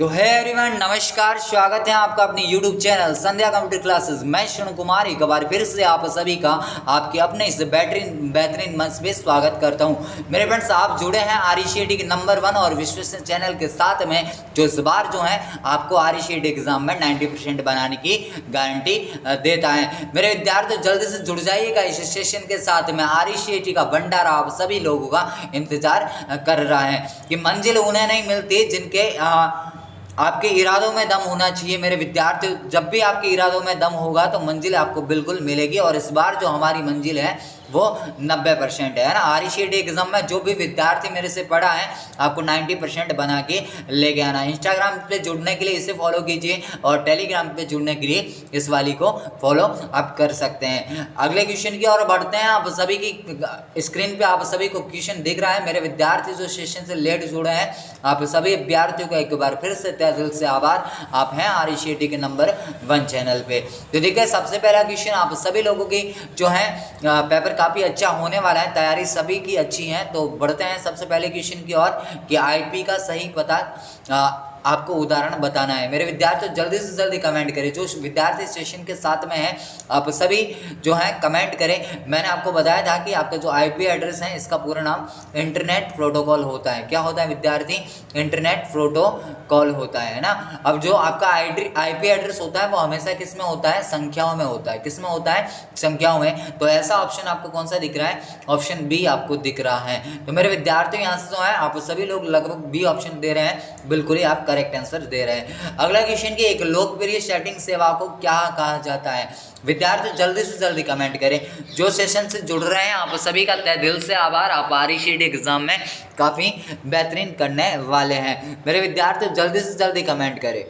तो है एवरीवन, नमस्कार, स्वागत है आपका अपने YouTube चैनल संध्या कंप्यूटर क्लासेस। मैं श्रवण कुमार एक बार फिर से आप सभी का आपके अपने इस बेहतरीन मंच पे स्वागत करता हूं। मेरे फ्रेंड्स, आप जुड़े हैं RCET के नंबर 1 और विश्वसनीय चैनल के साथ में, जो इस बार जो है आपको RCET एग्जाम में 90% बनाने की गारंटी देता है। मेरे विद्यार्थी जल्दी से जुड़ जाइएगा इस सेशन के साथ में। RCET का भंडारा आप सभी लोगों का इंतजार कर रहा है कि मंजिल उन्हें नहीं मिलती जिनके आपके इरादों में दम होना चाहिए। मेरे विद्यार्थी, जब भी आपके इरादों में दम होगा तो मंजिल आपको बिल्कुल मिलेगी। और इस बार जो हमारी मंजिल है वो 90% है ना। RCET एग्जाम में जो भी विद्यार्थी मेरे से पढ़ा है आपको 90% बना के लेके आना। इंस्टाग्राम पे जुड़ने के लिए इसे फॉलो कीजिए और टेलीग्राम पे जुड़ने के लिए इस वाली को फॉलो आप कर सकते हैं। अगले क्वेश्चन की ओर बढ़ते हैं। आप सभी की स्क्रीन पे आप सभी को क्वेश्चन दिख रहा है। मेरे विद्यार्थी जो सेशन से लेट जुड़े हैं, आप सभी विद्यार्थियों का एक बार फिर से तहे दिल से आभार। आप हैं RCET के नंबर 1 चैनल पे। तो देखिए, सबसे पहला क्वेश्चन आप सभी लोगों की जो है पेपर काफ़ी अच्छा होने वाला है, तैयारी सभी की अच्छी है। तो बढ़ते हैं सबसे पहले क्वेश्चन की ओर कि IP का सही पता आपको उदाहरण बताना है। मेरे विद्यार्थी जल्दी से जल्दी कमेंट करें। जो विद्यार्थी सेशन के साथ में है आप सभी जो है कमेंट करें। मैंने आपको बताया था कि आपका जो IP एड्रेस है इसका पूरा नाम इंटरनेट प्रोटोकॉल होता है। क्या होता है विद्यार्थी? इंटरनेट प्रोटोकॉल होता है ना। अब जो आपका IP एड्रेस होता है वो हमेशा किस में होता है? संख्याओं में होता है। किस में होता है? संख्याओं में। तो ऐसा ऑप्शन आपको कौन सा दिख रहा है? ऑप्शन बी आपको दिख रहा है। तो मेरे विद्यार्थी यहाँ से जो है आप सभी लोग लगभग बी ऑप्शन दे रहे हैं, बिल्कुल ही आप करेक्ट आंसर दे रहे हैं। अगला क्वेश्चन की एक लोकप्रिय चैटिंग सेवा को क्या कहा जाता है? विद्यार्थी जल्दी से जल्दी कमेंट करें। जो सेशन से जुड़ रहे हैं आप सभी का तहे दिल से आभार। आप RCET एग्जाम में काफ़ी बेहतरीन करने वाले हैं। मेरे विद्यार्थी जल्दी से जल्दी कमेंट करें।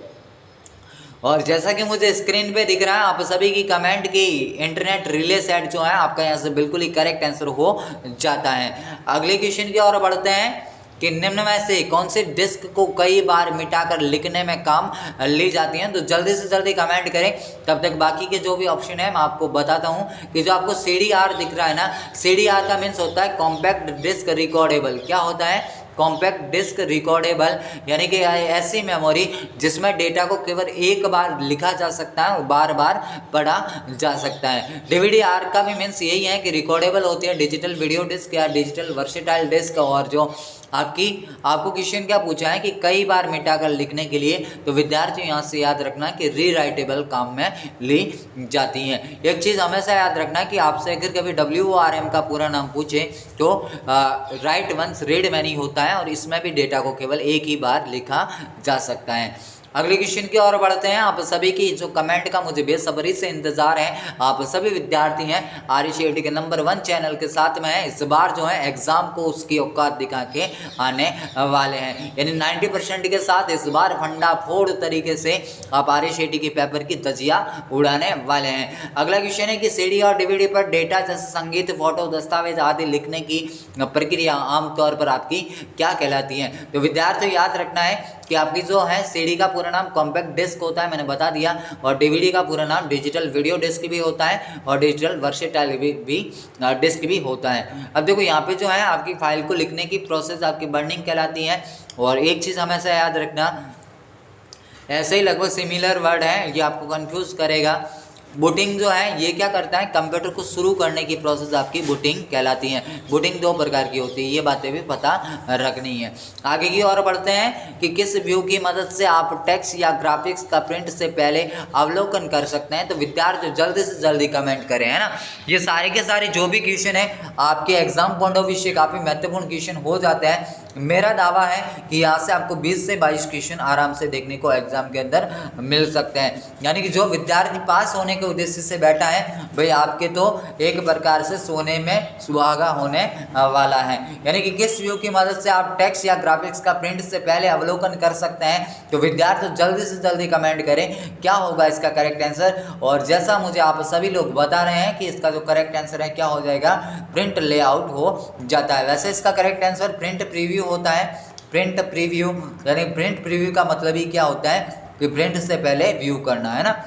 और जैसा कि मुझे स्क्रीन पे दिख रहा है आप सभी की कमेंट की इंटरनेट रिले सेट जो है आपका यहाँ से बिल्कुल ही करेक्ट आंसर हो जाता है। अगले क्वेश्चन की ओर बढ़ते हैं कि निम्न में से कौन सी डिस्क को कई बार मिटाकर लिखने में काम ली जाती है? तो जल्दी से जल्दी कमेंट करें। तब तक बाकी के जो भी ऑप्शन है मैं आपको बताता हूं कि जो आपको CDR दिख रहा है ना, CDR का मीन्स होता है कॉम्पैक्ट डिस्क रिकॉर्डेबल। क्या होता है? कॉम्पैक्ट डिस्क रिकॉर्डेबल, यानी कि ऐसी मेमोरी जिसमें डेटा को केवल एक बार लिखा जा सकता है और बार बार पढ़ा जा सकता है। DVD-R का भी मीन्स यही है कि रिकॉर्डेबल होती है डिजिटल वीडियो डिस्क या डिजिटल वर्सेटाइल डिस्क। और जो आपको क्वेश्चन क्या पूछा है कि कई बार मिटाकर लिखने के लिए, तो विद्यार्थियों यहाँ से याद रखना कि रीराइटेबल काम में ली जाती हैं। एक चीज़ हमेशा याद रखना कि आपसे अगर कभी WORM का पूरा नाम पूछे तो राइट वंस रीड मैनी होता है और इसमें भी डेटा को केवल एक ही बार लिखा जा सकता है। अगले क्वेश्चन की ओर बढ़ते हैं। आप सभी की जो कमेंट का मुझे बेसब्री से इंतजार है। आप सभी विद्यार्थी हैं RCET के नंबर 1 चैनल के साथ में है। इस बार जो है एग्जाम को उसकी औकात दिखा के आने वाले हैं, यानी 90% के साथ इस बार फंडाफोड़ तरीके से आप RCET के पेपर की धज्जियां उड़ाने वाले हैं। अगला क्वेश्चन है कि CD और DVD पर डेटा जैसे संगीत, फोटो, दस्तावेज आदि लिखने की प्रक्रिया आमतौर पर आपकी क्या कहलाती है? तो विद्यार्थियों याद रखना है कि आपकी जो है CD का पूरा नाम कॉम्पैक्ट डिस्क होता है, मैंने बता दिया। और DVD का पूरा नाम डिजिटल वीडियो डिस्क भी होता है और डिजिटल वर्सेटाइल भी डिस्क भी होता है। अब देखो यहाँ पे जो है आपकी फाइल को लिखने की प्रोसेस आपकी बर्निंग कहलाती है। और एक चीज़ हमेशा याद रखना, ऐसे ही लगभग सिमिलर वर्ड है, ये आपको कंफ्यूज करेगा। बूटिंग जो है ये क्या करता है? कंप्यूटर को शुरू करने की प्रोसेस आपकी बूटिंग कहलाती है। बूटिंग 2 प्रकार की होती है, ये बातें भी पता रखनी है। आगे की ओर बढ़ते हैं कि किस व्यू की मदद से आप टेक्स्ट या ग्राफिक्स का प्रिंट से पहले अवलोकन कर सकते हैं? तो विद्यार्थी जल्दी से जल्दी कमेंट करें, है ना। ये सारे के सारे जो भी क्वेश्चन है आपके एग्जाम पॉइंट ऑफ व्यू से काफ़ी महत्वपूर्ण क्वेश्चन हो जाते हैं। मेरा दावा है कि यहाँ से आपको 20 से 22 क्वेश्चन आराम से देखने को एग्जाम के अंदर मिल सकते हैं। यानी कि जो विद्यार्थी पास होने के उद्देश्य से बैठा है भाई, आपके तो एक प्रकार से सोने में सुहागा होने वाला है। यानी कि किस व्यू की मदद से आप टेक्स्ट या ग्राफिक्स का प्रिंट से पहले अवलोकन कर सकते हैं? तो विद्यार्थी जल्दी से जल्दी कमेंट करें क्या होगा इसका करेक्ट आंसर। और जैसा मुझे आप सभी लोग बता रहे हैं कि इसका जो करेक्ट आंसर है क्या हो जाएगा? प्रिंट लेआउट हो जाता है। वैसे इसका करेक्ट आंसर प्रिंट प्रीव्यू होता है। प्रिंट प्रीव्यू, यानी प्रिंट प्रीव्यू का मतलब ही क्या होता है कि प्रिंट से पहले व्यू करना, है ना।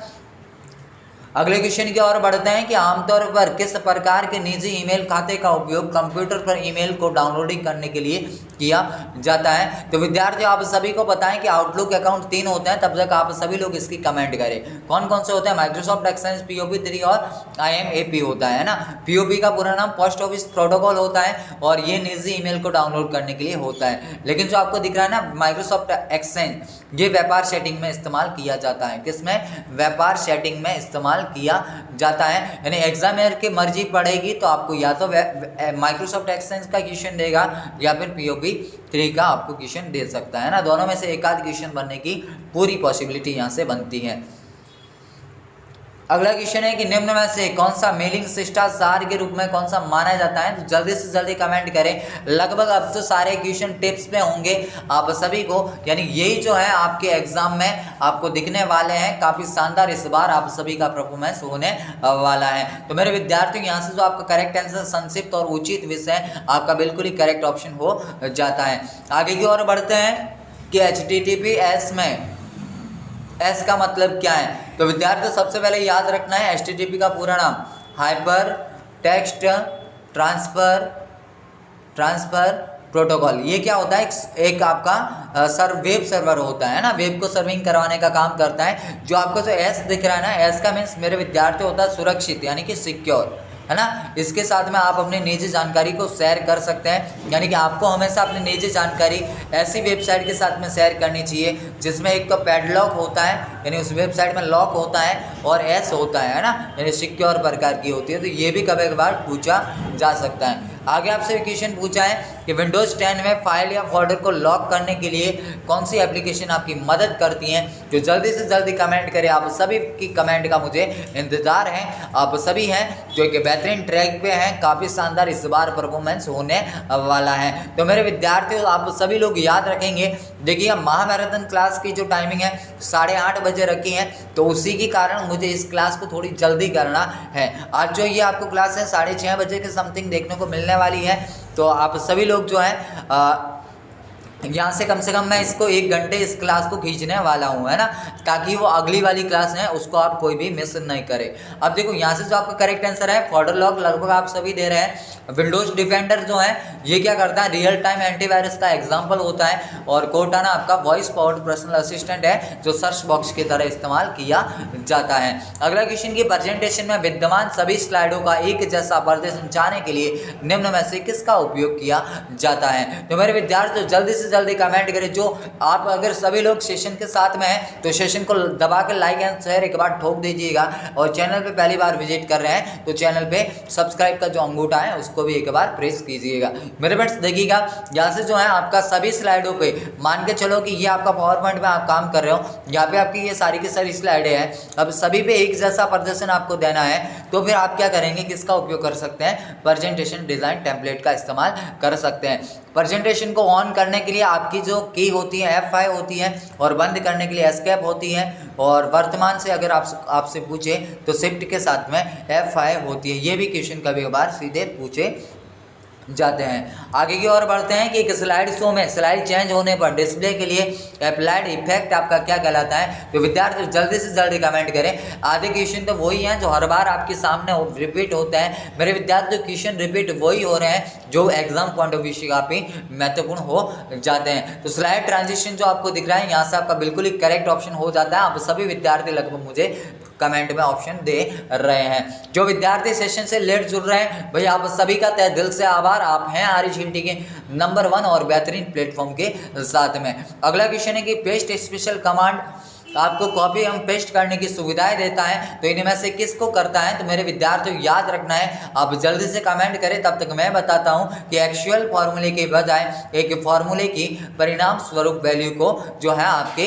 अगले क्वेश्चन की ओर बढ़ते हैं कि आमतौर पर किस प्रकार के निजी ईमेल खाते का उपयोग कंप्यूटर पर ईमेल को डाउनलोडिंग करने के लिए किया जाता है। तो विद्यार्थियों आप सभी को बताएं कि आउटलुक अकाउंट 3 होते हैं, तब तक आप सभी लोग इसकी कमेंट करें। कौन कौन से होते हैं? माइक्रोसॉफ्ट एक्सेंज POP 3 और IMAP होता है ना। POP का पूरा नाम पोस्ट ऑफिस प्रोटोकॉल होता है और ये निजी ईमेल को डाउनलोड करने के लिए होता है। लेकिन जो आपको दिख रहा है ना माइक्रोसॉफ्ट एक्सेंज, ये व्यापार सेटिंग में इस्तेमाल किया जाता है। किसमें? व्यापार सेटिंग में इस्तेमाल किया जाता है। यानी एग्जामिनर की मर्जी पड़ेगी तो आपको या तो माइक्रोसॉफ्ट एक्सेंज का क्वेश्चन देगा या फिर POP 3 का आपको क्वेश्चन दे सकता है ना। दोनों में से एक आध क्वेश्चन बनने की पूरी पॉसिबिलिटी यहाँ से बनती है। अगला क्वेश्चन है कि निम्न में से कौन सा मेलिंग शिष्टाचार के रूप में कौन सा माना जाता है? तो जल्दी से जल्दी कमेंट करें। लगभग अब तो सारे क्वेश्चन टिप्स पे होंगे आप सभी को, यानी यही जो है आपके एग्जाम में आपको दिखने वाले हैं। काफ़ी शानदार इस बार आप सभी का परफॉर्मेंस होने वाला है। तो मेरे विद्यार्थियों यहाँ से जो आपका करेक्ट आंसर संक्षिप्त और उचित विषय आपका बिल्कुल ही करेक्ट ऑप्शन हो जाता है। आगे की ओर बढ़ते हैं कि HTTPS में एस का मतलब क्या है? तो विद्यार्थियों सबसे पहले याद रखना है HTTP का पूरा नाम हाइपर टेक्स्ट ट्रांसफर प्रोटोकॉल। ये क्या होता है? एक आपका वेब सर्वर होता है ना, वेब को सर्विंग करवाने का काम करता है। जो आपको जो एस दिख रहा है ना, एस का मीन्स मेरे विद्यार्थी होता है सुरक्षित, यानी कि सिक्योर, है ना। इसके साथ में आप अपनी निजी जानकारी को शेयर कर सकते हैं, यानी कि आपको हमेशा अपनी निजी जानकारी ऐसी वेबसाइट के साथ में शेयर करनी चाहिए जिसमें एक तो पैडलॉक होता है, यानी उस वेबसाइट में लॉक होता है, और एस होता है ना, यानी सिक्योर प्रकार की होती है। तो ये भी कभी कभार पूछा जा सकता है। आगे आपसे क्वेश्चन पूछा है कि विंडोज़ 10 में फाइल या फोल्डर को लॉक करने के लिए कौन सी एप्लीकेशन आपकी मदद करती हैं? तो जल्दी से जल्दी कमेंट करें। आप सभी की कमेंट का मुझे इंतज़ार है। आप सभी हैं जो कि बेहतरीन ट्रैक पे हैं, काफ़ी शानदार इस बार परफॉर्मेंस होने वाला है। तो मेरे विद्यार्थियों आप सभी लोग याद रखेंगे, देखिए महामैराथन क्लास की जो टाइमिंग है 8:30 बजे रखी है, तो उसी के कारण मुझे इस क्लास को थोड़ी जल्दी करना है। आज जो ये आपको क्लास है 6:30 बजे के समथिंग देखने को मिलने वाली है। तो आप सभी लोग जो है यहाँ से कम मैं इसको 1 घंटे इस क्लास को खींचने वाला हूँ, है ना, ताकि वो अगली वाली क्लास है उसको आप कोई भी मिस नहीं करें। अब देखो यहाँ से जो आपका करेक्ट आंसर है फोल्डर लॉक, लगभग आप सभी दे रहे हैं। विंडोज डिफेंडर जो है ये क्या करता है? रियल टाइम एंटीवायरस का एग्जाम्पल होता है। और कोर्टाना आपका वॉइस पावर्ड पर्सनल असिस्टेंट है जो सर्च बॉक्स की तरह इस्तेमाल किया जाता है। अगला क्वेश्चन की प्रेजेंटेशन में विद्यमान सभी स्लाइडों का एक जैसा प्रदर्शन चाहने के लिए निम्न में से किसका उपयोग किया जाता है? तो मेरे विद्यार्थी जल्दी से जल्दी कमेंट करें। जो आप अगर सभी लोग सेशन के साथ में हैं तो सेशन को दबा कर लाइक एंड शेयर एक बार ठोक दीजिएगा, और चैनल पे पहली बार विजिट कर रहे हैं तो चैनल पे सब्सक्राइब का जो अंगूठा है उसको भी एक बार प्रेस कीजिएगा। मेरे फ्रेंड्स देखिएगा यहाँ से जो है आपका सभी स्लाइडों पे मान के चलो कि ये आपका पावर पॉइंट में आप काम कर रहे हो, यहाँ पे आपकी ये सारी की सारी स्लाइडें हैं। अब सभी पे एक जैसा प्रदर्शन आपको देना है, तो फिर आप क्या करेंगे? किसका उपयोग कर सकते हैं? प्रेजेंटेशन डिजाइन टेम्पलेट का इस्तेमाल कर सकते हैं। प्रेजेंटेशन को ऑन करने के लिए आपकी जो की होती है F5 होती है, और बंद करने के लिए एस्केप होती है, और वर्तमान से अगर आपसे पूछे तो शिफ्ट के साथ में F5 होती है। ये भी क्वेश्चन कभी कभार सीधे पूछे जाते हैं। आगे की ओर बढ़ते हैं कि एक स्लाइड शो में स्लाइड चेंज होने पर डिस्प्ले के लिए अप्लाइड इफेक्ट आपका क्या कहलाता है? तो विद्यार्थी जल्दी से जल्दी कमेंट करें। आधे क्वेश्चन तो वही हैं जो हर बार आपके सामने रिपीट होते हैं। मेरे विद्यार्थी क्वेश्चन रिपीट वही हो रहे हैं जो एग्जाम पॉइंट ऑफ व्यू से काफ़ी महत्वपूर्ण हो जाते हैं। तो स्लाइड ट्रांजिशन जो आपको दिख रहा है यहाँ से आपका बिल्कुल ही करेक्ट ऑप्शन हो जाता है। आप सभी विद्यार्थी लगभग मुझे कमेंट में ऑप्शन दे रहे हैं। जो विद्यार्थी सेशन से लेट जुड़ रहे हैं भैया आप सभी का तहे दिल से आभार। आप हैं आरजीएमटी के नंबर 1 और बेहतरीन प्लेटफॉर्म के साथ में। अगला क्वेश्चन है कि पेस्ट स्पेशल कमांड आपको कॉपी एवं पेस्ट करने की सुविधाएं देता है, तो इनमें से किसको करता है? तो मेरे विद्यार्थियों याद रखना है, आप जल्दी से कमेंट करें, तब तक मैं बताता हूं कि एक्चुअल फॉर्मूले के बजाय एक फॉर्मूले की परिणाम स्वरूप वैल्यू को जो है आपके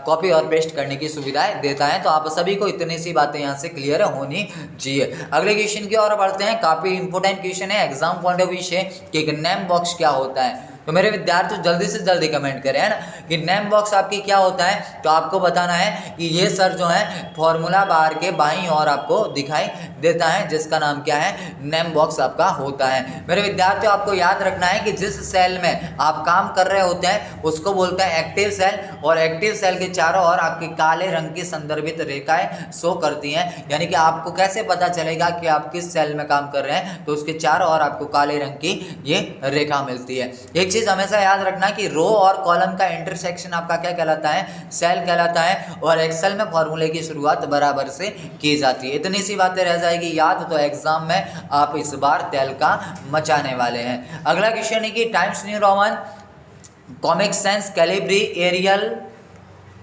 कॉपी और पेस्ट करने की सुविधाएं देता है। तो आप सभी को इतनी सी बातें यहाँ से क्लियर होनी चाहिए। अगले क्वेश्चन की ओर बढ़ते हैं। काफ़ी इंपॉर्टेंट क्वेश्चन है एग्जाम पॉइंट ऑफ व्यू से कि एक नेम बॉक्स क्या होता है। तो मेरे विद्यार्थी जल्दी से जल्दी कमेंट करें, है ना, कि नेम बॉक्स आपकी क्या होता है। तो आपको बताना है कि ये सर जो है फॉर्मूला बार के बाईं ओर आपको दिखाई देता है, जिसका नाम क्या है? नेम बॉक्स आपका होता है। मेरे विद्यार्थियों आपको याद रखना है कि जिस सेल में आप काम कर रहे होते हैं उसको बोलते हैं एक्टिव सेल, और एक्टिव सेल के चारों ओर आपकी काले रंग की संदर्भित रेखाएं शो करती हैं। यानी कि आपको कैसे पता चलेगा कि आप किस सेल में काम कर रहे हैं? तो उसके चारों ओर आपको काले रंग की ये रेखा मिलती है। एक चीज़ हमेशा याद रखना कि रो और कॉलम का इंटरसेक्शन आपका क्या कहलाता है, सेल कहलाता है, और एक्सेल में फॉर्मूले की शुरुआत बराबर से की जाती है। इतनी सी बातें रह जाएगी याद, तो एग्जाम में आप इस बार तहलका मचाने वाले हैं। अगला क्वेश्चन है कि Times New Roman, Comic Sans, Calibri,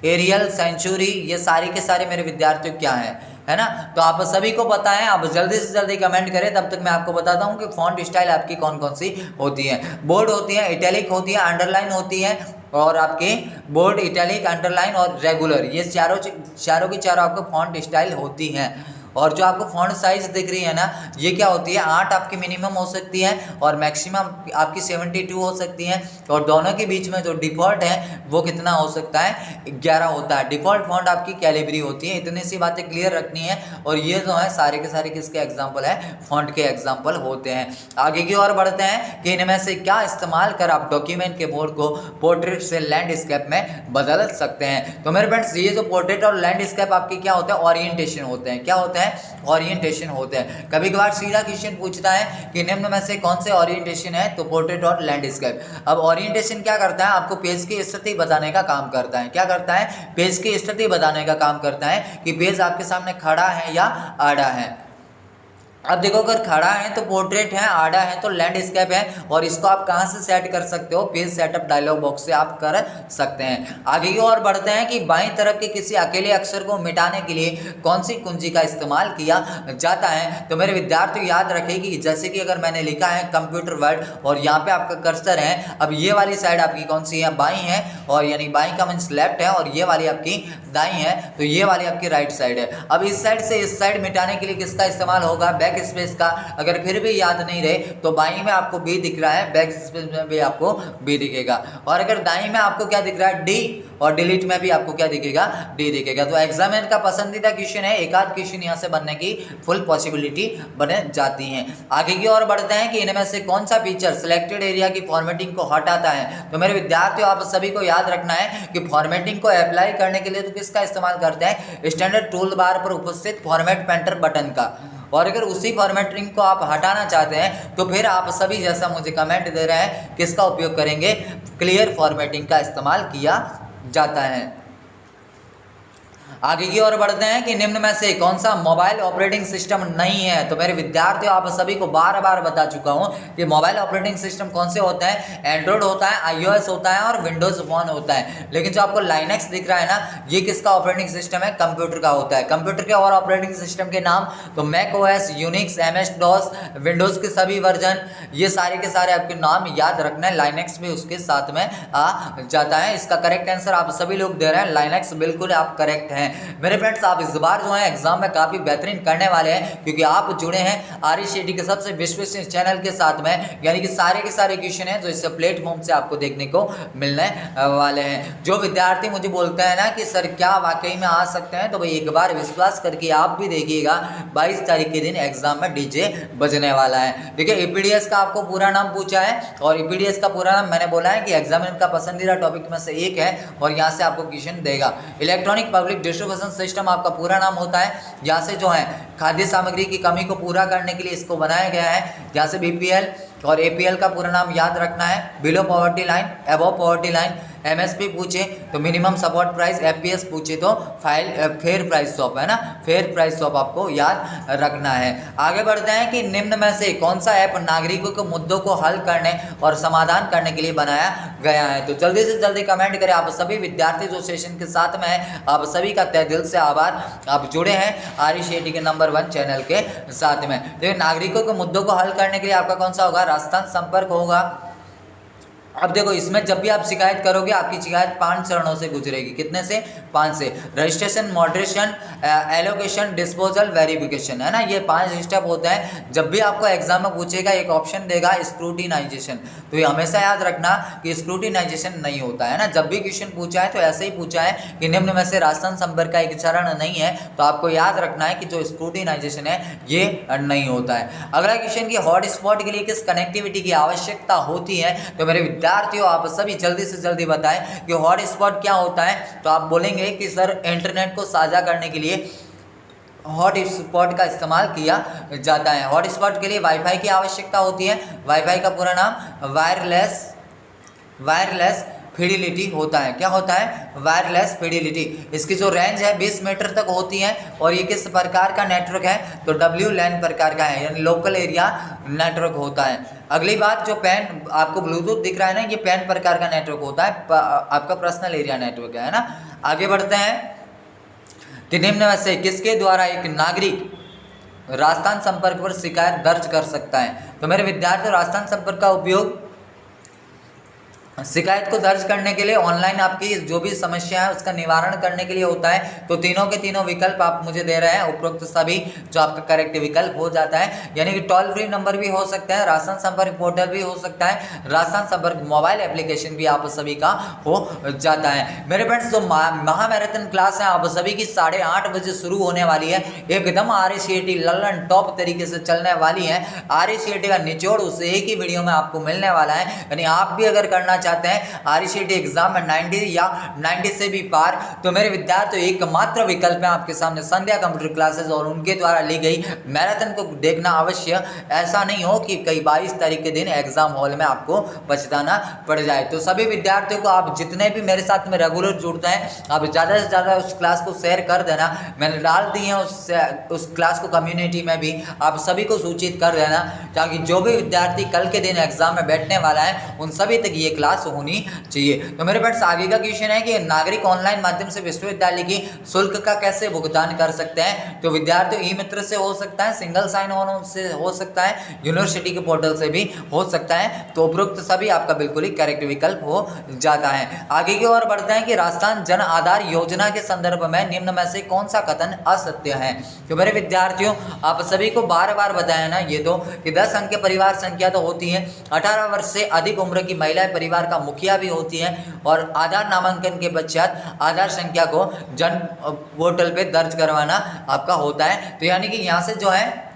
Arial, Century, ये सारे के सारे मेरे विद्यार्थियों क्या हैं, है ना। तो आप सभी को पता है, आप जल्दी से जल्दी कमेंट करें, तब तक मैं आपको बताता हूँ कि फॉन्ट स्टाइल आपकी कौन कौन सी होती है। बोल्ड होती है, इटैलिक होती है, अंडरलाइन होती है, और आपके बोल्ड, इटैलिक, अंडरलाइन और रेगुलर, ये चारों की चारों आपको फॉन्ट स्टाइल होती हैं। और जो आपको फॉन्ट साइज दिख रही है ना, ये क्या होती है, 8 आपकी मिनिमम हो सकती है और मैक्सिमम आपकी 72 हो सकती है, और दोनों के बीच में जो डिफ़ॉल्ट है वो कितना हो सकता है, 11 होता है। डिफ़ॉल्ट फॉन्ट आपकी कैलिब्री होती है। इतनी सी बातें क्लियर रखनी है, और ये जो है सारे के सारे किसके एग्जाम्पल है, फॉन्ट के एग्जाम्पल होते हैं। आगे की ओर बढ़ते हैं कि इनमें से क्या इस्तेमाल कर आप डॉक्यूमेंट के बोर्ड को पोर्ट्रेट से लैंडस्केप में बदल सकते हैं। तो मेरे फ्रेंड्स, ये जो पोर्ट्रेट और लैंडस्केप आपके क्या होते हैं, ओरिएंटेशन होते हैं। क्या होते हैं, ओरिएंटेशन होते हैं। कभी कभार सीधा क्वेश्चन पूछता है कि निम्न में से कौन से ओरिएंटेशन है, तो पोर्ट्रेट और लैंडस्केप। अब ओरिएंटेशन क्या करता है, आपको पेज की स्थिति बताने का काम करता है। क्या करता है, पेज की स्थिति बताने का काम करता है कि पेज आपके सामने खड़ा है या आड़ा है। अब देखो, अगर खड़ा है तो पोर्ट्रेट है, आड़ा है तो लैंडस्केप है, और इसको आप कहाँ से सेट कर सकते हो, पेज सेटअप डायलॉग बॉक्स से आप कर सकते हैं। आगे की ओर बढ़ते हैं कि बाईं तरफ के किसी अकेले अक्षर को मिटाने के लिए कौन सी कुंजी का इस्तेमाल किया जाता है। तो मेरे विद्यार्थी याद रखें कि जैसे कि अगर मैंने लिखा है कंप्यूटर वर्ड और यहाँ पे आपका कर्सर है, अब ये वाली साइड आपकी कौन सी है, बाईं है, और यानी बाईं का मीन्स लेफ्ट है, और ये वाली आपकी दाईं है, तो ये वाली आपकी राइट साइड है। अब इस साइड से इस साइड मिटाने के लिए किसका इस्तेमाल होगा, बैक स्पेस का। अगर फिर भी याद नहीं रहे तो बाईं में आपको बी दिख रहा है, बैक स्पेस में भी आपको बी दिखेगा, और अगर दाईं में आपको क्या दिख रहा है, डी, और डिलीट में भी आपको क्या दिखेगा, डी दिखेगा। तो एग्जामिनर का पसंदीदा क्वेश्चन है, एक आध क्वेश्चन यहाँ से बनने की फुल पॉसिबिलिटी बने जाती है। आगे की ओर बढ़ते हैं कि इनमें से कौन सा फीचर सिलेक्टेड एरिया की फॉर्मेटिंग को हटाता है। तो मेरे विद्यार्थियों, आप सभी को याद रखना है कि फॉर्मेटिंग को अप्लाई करने के लिए तो किसका इस्तेमाल करते हैं, स्टैंडर्ड टूल बार पर उपस्थित फॉर्मेट पेंटर बटन का। और अगर उसी फॉर्मेटिंग को आप हटाना चाहते हैं तो फिर आप सभी जैसा मुझे कमेंट दे रहे हैं, किसका उपयोग करेंगे, क्लियर फॉर्मेटिंग का इस्तेमाल किया जाता है। आगे की ओर बढ़ते हैं कि निम्न में से कौन सा मोबाइल ऑपरेटिंग सिस्टम नहीं है। तो मेरे विद्यार्थियों, आप सभी को बार बार बता चुका हूं कि मोबाइल ऑपरेटिंग सिस्टम कौन से होता है, एंड्रॉइड होता है, आईओएस होता है और विंडोज फोन होता है। लेकिन जो आपको लाइनेक्स दिख रहा है ना, ये किसका ऑपरेटिंग सिस्टम है, कंप्यूटर का होता है। कंप्यूटर के और ऑपरेटिंग सिस्टम के नाम, तो Mac OS, Unix, MS DOS, Windows के सभी वर्जन, ये सारे के सारे आपके नाम याद रखना है। लाइनेक्स भी उसके साथ में आ जाता है। इसका करेक्ट आंसर आप सभी लोग दे रहे हैं, लाइनेक्स बिल्कुल आप करेक्ट हैं। मेरे फ्रेंड्स, आप इस बार जो है एग्जाम में काफ़ी बेहतरीन करने वाले हैं, क्योंकि आप जुड़े हैं RECET के सबसे विश्वसनीय चैनल के साथ में, यानी कि सारे के सारे क्वेश्चन हैं जो इस प्लेटफॉर्म से आपको देखने को मिलने वाले हैं। जो विद्यार्थी मुझे बोलते हैं ना कि सर क्या वाकई में आ सकते हैं, तो भाई एक बार विश्वास करके आप भी देखिएगा, 22 तारीख के दिन एग्जाम में डीजे बजने वाला है। देखिए, EPDS का आपको पूरा नाम पूछा है, और EPDS का पूरा नाम मैंने बोला है कि एग्जामिनर का पसंदीदा टॉपिक में से एक है, और यहाँ से आपको क्वेश्चन देगा। इलेक्ट्रॉनिक पब्लिक डिस्ट्रीब्यूशन सिस्टम आपका पूरा नाम होता है। यहाँ से जो है खाद्य सामग्री की कमी को पूरा करने के लिए इसको बनाया गया है। यहाँ से BPL और APL का पूरा नाम याद रखना है, below poverty line, above poverty line. MSP पूछे तो मिनिमम सपोर्ट प्राइस, FPS पूछे तो फेयर प्राइस शॉप, है ना, फेयर प्राइस शॉप आपको याद रखना है। आगे बढ़ते हैं कि निम्न में से कौन सा ऐप नागरिकों के मुद्दों को हल करने और समाधान करने के लिए बनाया गया है। तो जल्दी से जल्दी कमेंट करें। आप सभी विद्यार्थी जो सेशन के साथ में है, आप सभी का तहे दिल से आभार, आप जुड़े हैं RECET के नंबर 1 चैनल के साथ में। तो नागरिकों के मुद्दों को हल करने के लिए आपका कौन सा होगा, राजस्थान संपर्क होगा। अब देखो, इसमें जब भी आप शिकायत करोगे, आपकी शिकायत 5 चरणों से गुजरेगी। कितने से, 5 से। Registration, moderation, allocation, disposal, verification, है ना, ये 5 स्टेप होते हैं। जब भी आपको एग्जाम में पूछेगा, एक ऑप्शन देगा स्क्रूटिनाइजेशन, तो ये हमेशा याद रखना कि स्क्रूटिनाइजेशन नहीं होता है ना। जब भी क्वेश्चन पूछा है तो ऐसे ही पूछा है कि निम्न में से राजस्थान संपर्क का एक चरण नहीं है, तो आपको याद रखना है कि जो स्क्रूटिनाइजेशन है ये नहीं होता है। अगला क्वेश्चन की हॉटस्पॉट के लिए किस कनेक्टिविटी की आवश्यकता होती है। तो मेरे विद्यार्थियों, आप सभी जल्दी से जल्दी बताएं कि हॉटस्पॉट क्या होता है। तो आप बोलेंगे कि सर इंटरनेट को साझा करने के लिए हॉटस्पॉट का इस्तेमाल किया जाता है। हॉटस्पॉट के लिए वाईफाई की आवश्यकता होती है। वाईफाई का पूरा नाम वायरलेस वायरलेस फिडिलिटी होता है। क्या होता है? Wireless fidelity. इसकी जो रेंज है 20 मीटर तक होती है और ये किस प्रकार का नेटवर्क है? तो WLAN प्रकार का है, यानी लोकल एरिया नेटवर्क होता है। अगली बात, जो पैन आपको ब्लूटूथ दिख रहा है ना, ये पैन प्रकार का नेटवर्क होता है, आपका पर्सनल एरिया नेटवर्क है ना। आगे बढ़ते हैं कि निम्न में से किसके द्वारा एक नागरिक राजस्थान संपर्क पर शिकायत दर्ज कर सकता है? तो मेरे विद्यार्थियों, राजस्थान संपर्क का उपयोग शिकायत को दर्ज करने के लिए, ऑनलाइन आपकी जो भी समस्या है उसका निवारण करने के लिए होता है। तो तीनों के तीनों विकल्प आप मुझे दे रहे हैं, उपरोक्त सभी जो आपका करेक्ट विकल्प हो जाता है। यानी कि टोल फ्री नंबर भी हो सकता है, राजस्थान संपर्क पोर्टल भी हो सकता है, राजस्थान संपर्क मोबाइल एप्लीकेशन भी आप सभी का हो जाता है। मेरे फ्रेंड्स, जो महामैराथन क्लास है आप सभी की 8:30 बजे शुरू होने वाली है। एकदम RACAT लल्लन टॉप तरीके से चलने वाली है। RACAT का निचोड़ उस एक ही वीडियो में आपको मिलने वाला है। यानी आप भी अगर करना चाहते हैं RACAT एग्जाम में 90 या 90 से भी पार, तो मेरे विद्यार्थियों एकमात्र विकल्प है आपके सामने संध्या कंप्यूटर क्लासेस और उनके द्वारा ली गई मैराथन को देखना अवश्य। ऐसा नहीं हो कि कई 22 तारीख के दिन एग्जाम हॉल में आपको पछताना पड़ जाए। तो सभी विद्यार्थियों को, आप जितने भी मेरे साथ में रेगुलर जुड़ते हैं, आप ज़्यादा से ज़्यादा उस क्लास को शेयर कर देना। मैंने डाल दी है उस क्लास को कम्युनिटी में भी, आप सभी को सूचित कर देना, ताकि जो भी विद्यार्थी कल के दिन एग्जाम में बैठने वाला है उन सभी तक ये क्लास होनी चाहिए। तो मेरे फ्रेंड्स, आगे का क्वेश्चन है कि नागरिक ऑनलाइन माध्यम से विश्वविद्यालय की शुल्क का कैसे भुगतान कर सकते हैं? तो विद्यार्थियों ई-मित्र से हो सकता है, सिंगल साइन ऑन से हो सकता है, यूनिवर्सिटी के पोर्टल से भी हो सकता है। तो उपरोक्त सभी आपका बिल्कुल ही करेक्ट विकल्प हो जाता है। आगे की ओर बढ़ते हैं कि राजस्थान जन आधार योजना के संदर्भ में निम्न में से कौन सा कथन असत्य है? तो मेरे विद्यार्थियों, आप सभी को बार बार बताया ना ये तो कि 10 अंक के परिवार संख्या तो होती है, 18 वर्ष से अधिक उम्र की महिलाएं परिवार का मुखिया भी होती है, और आधार नामांकन के पश्चात आधार संख्या को जन पोर्टल पे दर्ज करवाना आपका होता है। तो यानी कि यहाँ से जो है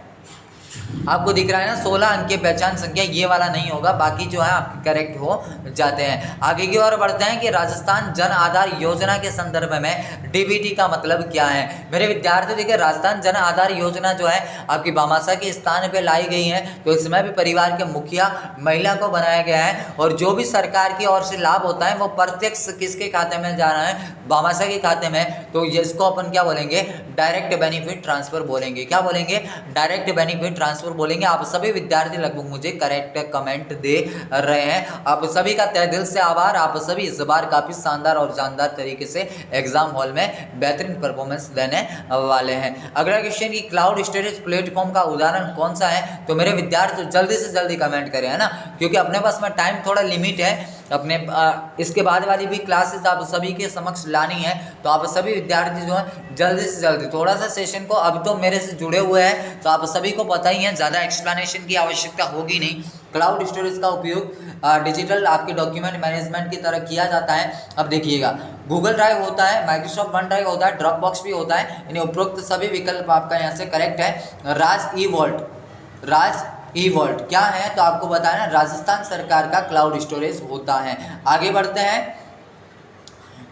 आपको दिख रहा है ना 16 अंक की पहचान संख्या, ये वाला नहीं होगा, बाकी जो है आपके करेक्ट हो जाते हैं। आगे की ओर बढ़ते हैं कि राजस्थान जन आधार योजना के संदर्भ में DBT का मतलब क्या है? मेरे विद्यार्थियों, देखिए राजस्थान जन आधार योजना जो है आपकी भामाशाह के स्थान पे लाई गई है। तो इसमें भी परिवार के मुखिया महिला को बनाया गया है, और जो भी सरकार की ओर से लाभ होता है वो प्रत्यक्ष किसके खाते में जा रहा है? भामाशाह के खाते में। तो इसको अपन क्या बोलेंगे? डायरेक्ट बेनिफिट ट्रांसफर बोलेंगे। क्या बोलेंगे? डायरेक्ट बेनिफिट ट्रांसफर बोलेंगे। आप सभी विद्यार्थी लगभग मुझे करेक्ट कमेंट दे रहे हैं, आप सभी का तहे दिल से आभार। आप सभी इस बार काफी शानदार और जानदार तरीके से एग्जाम हॉल में बेहतरीन परफॉर्मेंस देने वाले हैं। अगला क्वेश्चन की क्लाउड स्टोरेज प्लेटफॉर्म का उदाहरण कौन सा है? तो मेरे विद्यार्थी जल्दी से जल्दी कमेंट करें, है ना, क्योंकि अपने पास में टाइम थोड़ा लिमिट है। अपने इसके बाद वाली भी क्लासेस आप सभी के समक्ष लानी है, तो आप सभी विद्यार्थी जो है जल्दी से जल्दी थोड़ा सा सेशन को, अब तो मेरे से जुड़े हुए हैं तो आप सभी को पता ही है, ज़्यादा एक्सप्लेनेशन की आवश्यकता होगी नहीं। क्लाउड स्टोरेज का उपयोग डिजिटल आपके डॉक्यूमेंट मैनेजमेंट की तरह किया जाता है। अब देखिएगा, गूगल ड्राइव होता है, माइक्रोसॉफ्ट वन ड्राइव होता है, ड्रॉप बॉक्स भी होता है। यानी उपरोक्त सभी विकल्प आपका यहाँ से करेक्ट है। राज ई वॉल्ट क्या है? तो आपको बताया ना, राजस्थान सरकार का क्लाउड स्टोरेज होता है। आगे बढ़ते हैं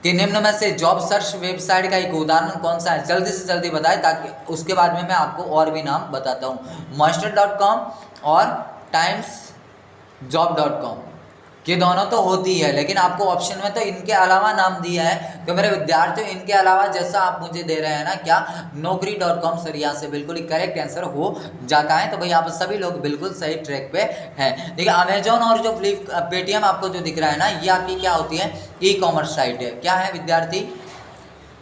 कि निम्न में से जॉब सर्च वेबसाइट का एक उदाहरण कौन सा है? जल्दी से जल्दी बताएं, ताकि उसके बाद में मैं आपको और भी नाम बताता हूँ। monster.com और timesjob.com, ये दोनों तो होती है, लेकिन आपको ऑप्शन में तो इनके अलावा नाम दिया है। तो मेरे विद्यार्थियों, इनके अलावा जैसा आप मुझे दे रहे हैं ना, क्या naukri.com सर, यहाँ से बिल्कुल ही करेक्ट आंसर हो जाता है। तो भाई आप सभी लोग बिल्कुल सही ट्रैक पे हैं। देखिए, अमेजोन और जो पेटीएम आपको जो दिख रहा है ना, ये आपकी क्या होती है? ई-कॉमर्स साइट है। क्या है विद्यार्थी?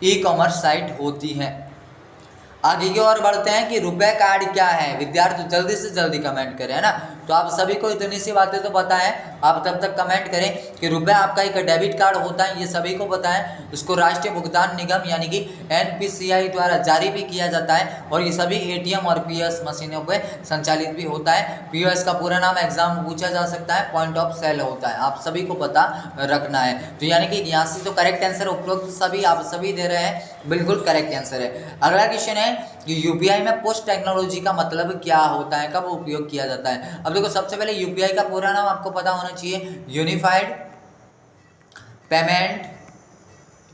ई-कॉमर्स साइट होती है। आगे की ओर बढ़ते हैं कि रुपए कार्ड क्या है? विद्यार्थी जल्दी से जल्दी कमेंट करें, है ना। तो आप सभी को इतनी सी बातें तो पता है, आप तब तक कमेंट करें कि रुपए आपका एक डेबिट कार्ड होता है, ये सभी को पता है। इसको राष्ट्रीय भुगतान निगम यानी कि NPCI द्वारा जारी भी किया जाता है, और ये सभी ATM और POS मशीनों पे संचालित भी होता है। POS का पूरा नाम एग्जाम में पूछा जा सकता है, पॉइंट ऑफ सेल होता है, आप सभी को पता रखना है। तो यानी कि यहाँ से तो करेक्ट आंसर उपरोक्त सभी आप सभी दे रहे हैं, बिल्कुल करेक्ट आंसर है। अगला क्वेश्चन है कि UPI में पोस्ट टेक्नोलॉजी का मतलब क्या होता है, कब उपयोग किया जाता है? अब देखो, सबसे पहले UPI का पूरा नाम आपको पता होना चाहिए, unified payment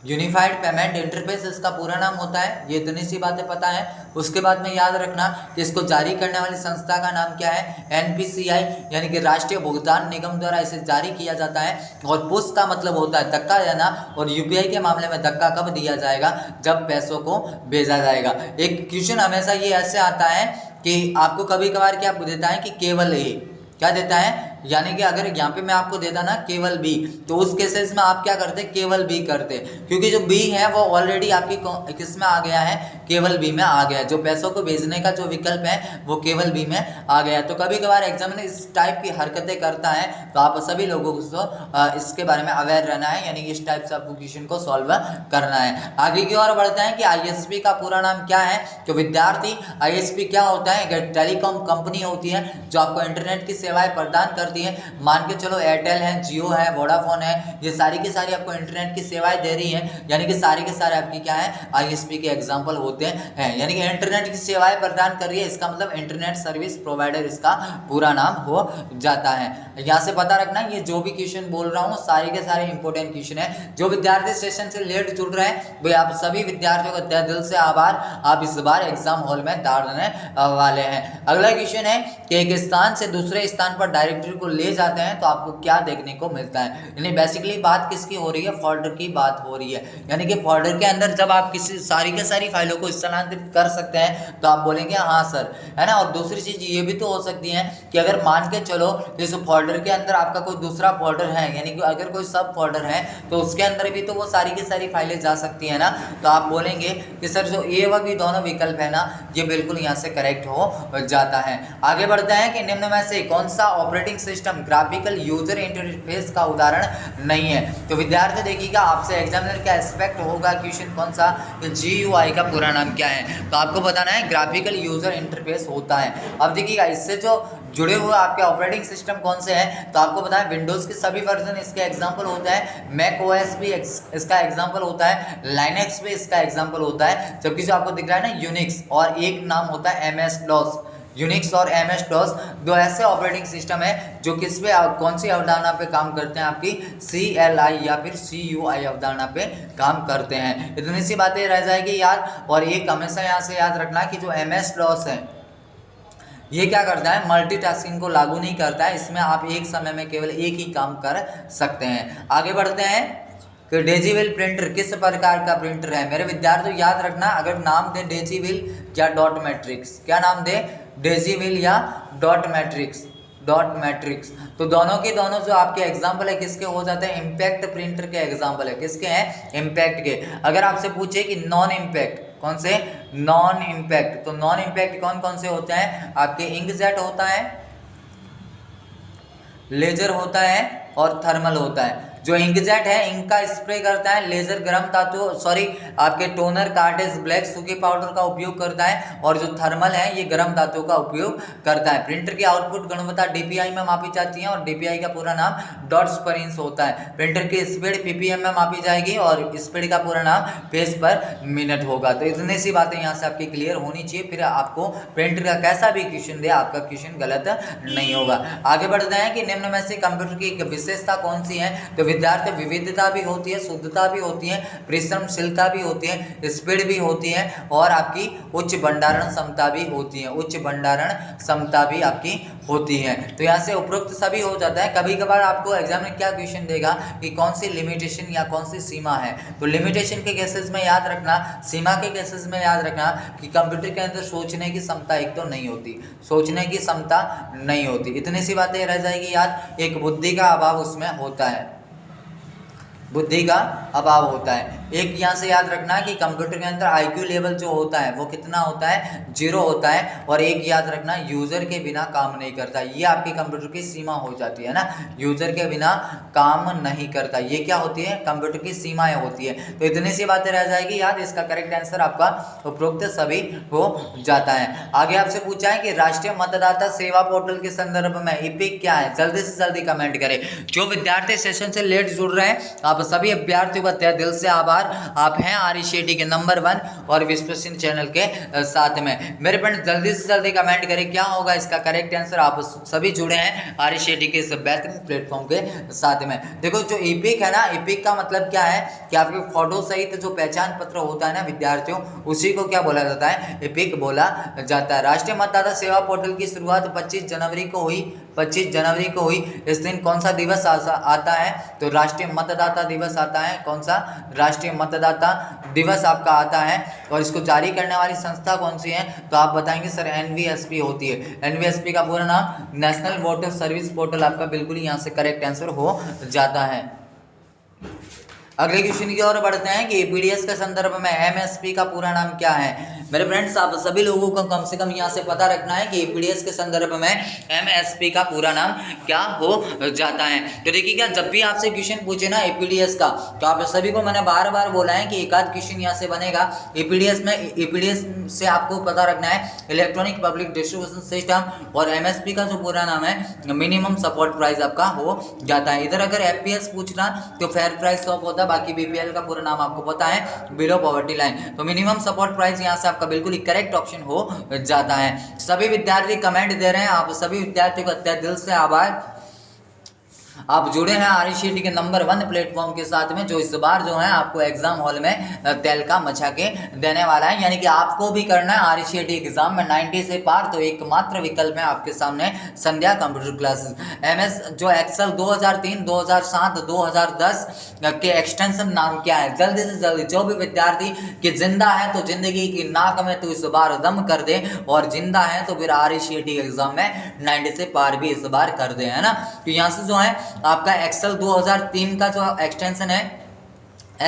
unified payment interface इसका पूरा नाम होता है। ये इतनी सी बातें पता है। उसके बाद में याद रखना कि इसको जारी करने वाली संस्था का नाम क्या है, एनपीसीआई यानी कि राष्ट्रीय भुगतान निगम द्वारा इसे जारी किया जाता है। और पुश का मतलब होता है धक्का देना, और यूपीआई के मामले में धक्का कब दिया जाएगा, जब पैसों को भेजा जाएगा। एक क्वेश्चन हमेशा ये ऐसे आता है कि आपको कभी कभार क्या देता है कि केवल ए, क्या देता है, यानी कि अगर यहाँ पे मैं आपको देता ना केवल बी, तो उस केसेस में आप क्या करते, केवल बी करते, क्योंकि जो बी है वो ऑलरेडी आपकी किस में आ गया है, केवल बी में आ गया है। जो पैसों को भेजने का जो विकल्प है वो केवल बी में आ गया है। तो कभी कभार एग्जामिनर इस टाइप की हरकतें करता है, तो आप सभी लोगों को इसके बारे में अवेयर रहना है, यानी कि इस टाइप से आपको क्वेश्चन को सॉल्व करना है। आगे की ओर बढ़ते हैं कि आईएसपी का पूरा नाम क्या है। तो विद्यार्थी, आईएसपी क्या होता है, एक टेलीकॉम कंपनी होती है जो आपको इंटरनेट की सेवाएं प्रदान करती है। मान के चलो एयरटेल है, जियो है, वोडाफोन है, ये सारी की सारी आपको इंटरनेट की सेवाएं दे रही है, यानी कि सारे के सारे आपकी क्या है, आईएसपी के एग्जांपल होते हैं, यानी कि इंटरनेट की सेवाएं प्रदान कर रही है, इसका मतलब इंटरनेट सर्विस प्रोवाइडर इसका पूरा नाम हो जाता है। यहाँ से पता रखना, ये जो भी क्वेश्चन बोल रहा हूँ सारे के सारे इंपॉर्टेंट क्वेश्चन है। जो विद्यार्थी सेशन से लेट जुड़ रहे हैं भाई, आप सभी विद्यार्थियों का तहे दिल से आभार, आप इस बार एग्जाम हॉल में दौड़ने वाले हैं। अगला क्वेश्चन है कि एक स्थान से दूसरे स्थान पर डायरेक्टरी को ले जाते हैं तो आपको क्या देखने को मिलता है। यानी बेसिकली बात किसकी हो रही है, फोल्डर की बात हो रही है, यानी कि फोल्डर के अंदर जब आप किसी सारी के सारी फाइलों को स्थानांतरित कर सकते हैं तो आप बोलेंगे हाँ सर, है ना। और दूसरी चीज ये भी तो हो सकती है कि अगर मान के चलो इस फोल्डर के अंदर आपका कोई दूसरा फोल्डर है, यानी कि अगर कोई सब फोल्डर है तो उसके अंदर भी तो वो सारी की सारी फाइलें जा सकती है ना, तो आप बोलेंगे कि सर जो ए व बी दोनों विकल्प है ना, ये बिल्कुल यहाँ से करेक्ट हो जाता है। आगे बढ़ते हैं कि निम्न में से कौन सा operating system graphical user interface का उदाहरण नहीं है। तो विद्यार्थी देखिएगा, आपसे एग्जामिनर क्या एक्सपेक्ट होगा, क्वेश्चन कौन सा, GUI का पूरा नाम क्या है, तो आपको बताना है ग्राफिकल यूजर इंटरफेस होता है। अब देखिएगा इससे जो जुड़े हुए आपके ऑपरेटिंग सिस्टम कौन से हैं, तो आपको बताएं विंडोज़ के सभी वर्जन इसके एग्जांपल होता है, मैक ओएस भी इसका एग्जांपल होता है, लाइनेक्स भी इसका एग्जांपल होता है, जबकि जो आपको दिख रहा है ना यूनिक्स, और एक नाम होता है MS DOS। यूनिक्स और MS DOS दो ऐसे ऑपरेटिंग सिस्टम है जो किस पे, कौन सी अवधारणा पे काम करते हैं, आपकी CLI या फिर CUI अवधारणा पे काम करते हैं। इतनी सी बातें रह जाएगी याद। और एक हमेशा यहाँ से याद रखना कि जो MS DOS है ये क्या करता है, मल्टीटास्किंग को लागू नहीं करता है, इसमें आप एक समय में केवल एक ही काम कर सकते हैं। आगे बढ़ते हैं कि डेजीविल प्रिंटर किस प्रकार का प्रिंटर है। मेरे विद्यार्थियों याद रखना, अगर नाम दे डेजीविल या डॉट मैट्रिक्स, क्या नाम दे, डेजीविल या डॉट मैट्रिक्स, तो दोनों के दोनों जो आपके एग्जाम्पल है किसके हो जाते हैं, इम्पैक्ट प्रिंटर के एग्जाम्पल है, किसके हैं, इम्पैक्ट के। अगर आपसे पूछे कि नॉन इम्पैक्ट, कौन से, नॉन इम्पैक्ट, तो नॉन इम्पैक्ट कौन कौन से होते हैं, आपके इंकजेट होता है, लेजर होता है और थर्मल होता है। जो इंकजेट है इंक का स्प्रे करता है, लेजर गर्म धातु आपके टोनर, कार्टेज, ब्लैक, सूखे पाउडर का उपयोग करता है, और जो थर्मल है ये गर्म धातु का उपयोग करता है। प्रिंटर की आउटपुट गुणवत्ता DPI में मापी जाती है, और DPI का पूरा नाम डॉट्स पर इंच होता है। प्रिंटर की स्पीड PPM में मापी जाएगी, और स्पीड का पूरा नाम पेज पर मिनट होगा। तो इतनी सी बातें यहाँ से आपकी क्लियर होनी चाहिए, फिर आपको प्रिंटर का कैसा भी क्वेश्चन दे आपका क्वेश्चन गलत नहीं होगा। आगे बढ़ते हैं कि निम्न में से कंप्यूटर की एक विशेषता कौन सी है। तो विद्यार्थी, विविधता भी होती है, शुद्धता भी होती है, परिश्रमशीलता भी होती है, स्पीड भी होती है, और आपकी उच्च भंडारण क्षमता भी होती है, उच्च भंडारण क्षमता भी आपकी होती है। तो यहाँ से उपरोक्त सभी हो जाता है। कभी कभार आपको एग्जाम में क्या क्वेश्चन देगा कि कौन सी लिमिटेशन या कौन सी सीमा है, तो लिमिटेशन के केसेस में याद रखना, सीमा के केसेस में याद रखना कि कंप्यूटर के अंदर सोचने की क्षमता एक तो नहीं होती, सोचने की क्षमता नहीं होती। इतनी सी बातें रह जाएगी याद। एक बुद्धि का अभाव उसमें होता है, बुद्धि का अभाव होता है। एक यहाँ से याद रखना कि कंप्यूटर के अंदर IQ लेवल जो होता है वो कितना होता है, 0 होता है। और एक याद रखना, यूज़र के बिना काम नहीं करता, ये आपकी कंप्यूटर की सीमा हो जाती है ना, यूज़र के बिना काम नहीं करता, ये क्या होती है, कंप्यूटर की सीमाएं होती है। तो इतनी सी बातें रह जाएगी याद। इसका करेक्ट आंसर आपका उपरोक्त सभी हो जाता है। आगे आपसे पूछा है कि राष्ट्रीय मतदाता सेवा पोर्टल के संदर्भ में EPIC क्या है, जल्दी से जल्दी कमेंट करें। जो विद्यार्थी सेशन से लेट जुड़ रहे हैं आप आप सभी अभ्यर्थियों का तहे दिल से आभार। आप हैं RECET के नंबर 1 और विश्वसनीय चैनल के साथ में। मेरे फ्रेंड जल्दी से जल्दी कमेंट करें क्या होगा इसका करेक्ट आंसर। आप सभी जुड़े हैं RECET के इस बेहतरीन प्लेटफॉर्म के साथ में। देखो जो ईपिक है ना, ईपिक का मतलब क्या है कि आपके फोटो सहित जो पहचान पत्र होता है ना विद्यार्थियों, उसी को क्या बोला जाता है, ईपिक बोला जाता है। राष्ट्रीय मतदाता सेवा पोर्टल की शुरुआत 25 जनवरी को हुई। इस दिन कौन सा दिवस आता है, तो राष्ट्रीय मतदाता दिवस आता है। कौन सा? राष्ट्रीय मतदाता दिवस आपका आता है। और इसको जारी करने वाली संस्था कौन सी है, तो आप बताएंगे सर NVSP होती है। NVSP का पूरा नाम नेशनल वोटर सर्विस पोर्टल आपका बिल्कुल यहाँ से करेक्ट आंसर हो जाता है। अगले क्वेश्चन की ओर बढ़ते हैं कि EPDS के संदर्भ में MSP का पूरा नाम क्या है। मेरे फ्रेंड्स आप सभी लोगों को कम से कम यहाँ से पता रखना है कि EPDS के संदर्भ में MSP का पूरा नाम क्या हो जाता है। तो देखिए क्या, जब भी आपसे क्वेश्चन पूछे ना EPDS का, तो आप सभी को मैंने बार बार बोला है कि एक आध क्वेश्चन यहाँ से बनेगा। EPDS से आपको पता रखना है इलेक्ट्रॉनिक पब्लिक डिस्ट्रीब्यूशन सिस्टम, और MSP का जो पूरा नाम है मिनिमम सपोर्ट प्राइस आपका हो जाता है। इधर अगर FPS पूछना तो फेयर प्राइस शॉप होता है, बाकी BPL का पूरा नाम आपको पता है बिलो पॉवर्टी लाइन। तो मिनिमम सपोर्ट प्राइस यहाँ से आपका बिल्कुल ही करेक्ट ऑप्शन हो जाता है। सभी विद्यार्थी कमेंट दे रहे हैं, आप सभी विद्यार्थियों का तहे दिल से आभार। आप जुड़े हैं RECET के नंबर 1 प्लेटफॉर्म के साथ में, जो इस बार जो है आपको एग्जाम हॉल में तहलका मचा के देने वाला है। यानी कि आपको भी करना है RECET एग्जाम में 90 से पार, तो एकमात्र विकल्प है आपके सामने संध्या कंप्यूटर क्लासेस। MS जो एक्सेल 2003, 2007, 2010 के एक्सटेंशन नाम क्या है? जल्दी से जल्दी जो भी विद्यार्थी कि जिंदा है तो जिंदगी की नाक में तो इस बार दम कर दे, और जिंदा है तो फिर RECET एग्जाम में 90 से पार भी इस बार कर दे, है ना। तो यहाँ से जो है आपका एक्सेल 2003 का जो एक्सटेंशन है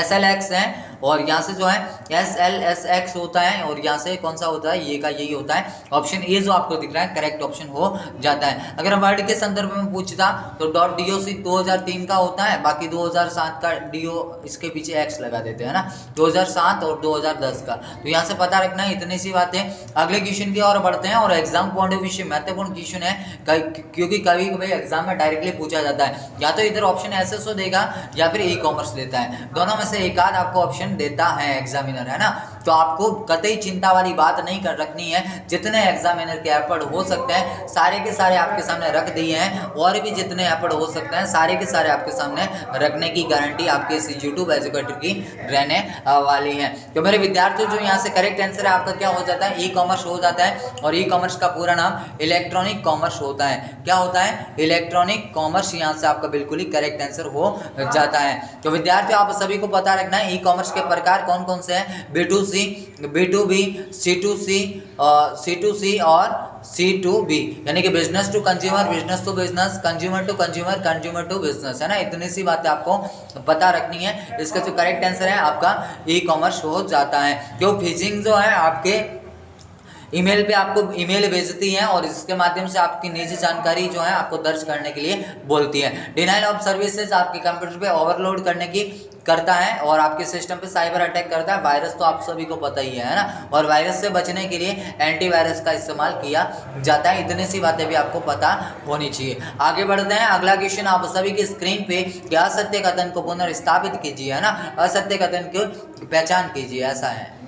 SLX है, और यहाँ से जो है SLSX होता है, और यहाँ से कौन सा होता है, ये का यही होता है। ऑप्शन ए जो आपको दिख रहा है करेक्ट ऑप्शन हो जाता है। अगर वर्ड के संदर्भ में पूछता तो .doc 2003 का होता है, बाकी 2007 का DO इसके पीछे X लगा देते हैं ना, 2007 और 2010 का। तो यहाँ से पता रखना है, इतनी सी बातें। अगले क्वेश्चन की ओर बढ़ते हैं, और एग्जाम पॉइंट ऑफ व्यू से महत्वपूर्ण क्वेश्चन है, क्योंकि कभी कभी एग्जाम में डायरेक्टली पूछा जाता है, या तो इधर ऑप्शन SSO देगा या फिर E-कॉमर्स देता है, दोनों में से एक आध आपको ऑप्शन देता है एग्जामिनर, है ना। तो आपको कतई चिंता वाली बात नहीं कर रखनी है। जितने एग्जामिनर के एफर्ट हो सकते हैं सारे के सारे आपके सामने रख दिए हैं, और भी जितने एफर्ट हो सकते हैं सारे के सारे आपके सामने रखने की गारंटी आपके इस YouTube एजुकेटर की रहने वाली है। तो मेरे विद्यार्थियों, जो यहाँ से करेक्ट आंसर है आपका क्या हो जाता है, E-कॉमर्स हो जाता है। और E-कॉमर्स का पूरा नाम इलेक्ट्रॉनिक कॉमर्स होता है। क्या होता है? Electronic commerce. यहाँ से आपका बिल्कुल ही करेक्ट आंसर हो जाता है। तो विद्यार्थियों आप सभी को पता रखना है E-कॉमर्स के प्रकार कौन कौन से हैं, B2C, B2B, C2C और C2B, यानी कि business to consumer, business to business, consumer to consumer, consumer to business, है ना। इतनी सी बातें आपको पता रखनी है। इसका जो करेक्ट आंसर है आपका E-कॉमर्स हो जाता है। जो फिशिंग जो है आपके ईमेल पे आपको ईमेल भेजती है, और इसके माध्यम से आपकी निजी जानकारी जो है आपको दर्ज करने के लिए बोलती है। डिनाइल ऑफ सर्विसेज आपके कंप्यूटर पे ओवरलोड करने की करता है, और आपके सिस्टम पे साइबर अटैक करता है। वायरस तो आप सभी को पता ही है ना, और वायरस से बचने के लिए एंटीवायरस का इस्तेमाल किया जाता है। इतनी सी बातें भी आपको पता होनी चाहिए। आगे बढ़ते हैं। अगला क्वेश्चन आप सभी की स्क्रीन पे, क्या असत्य कथन को पुनर्स्थापित कीजिए, है ना। असत्य कथन की पहचान कीजिए, ऐसा है,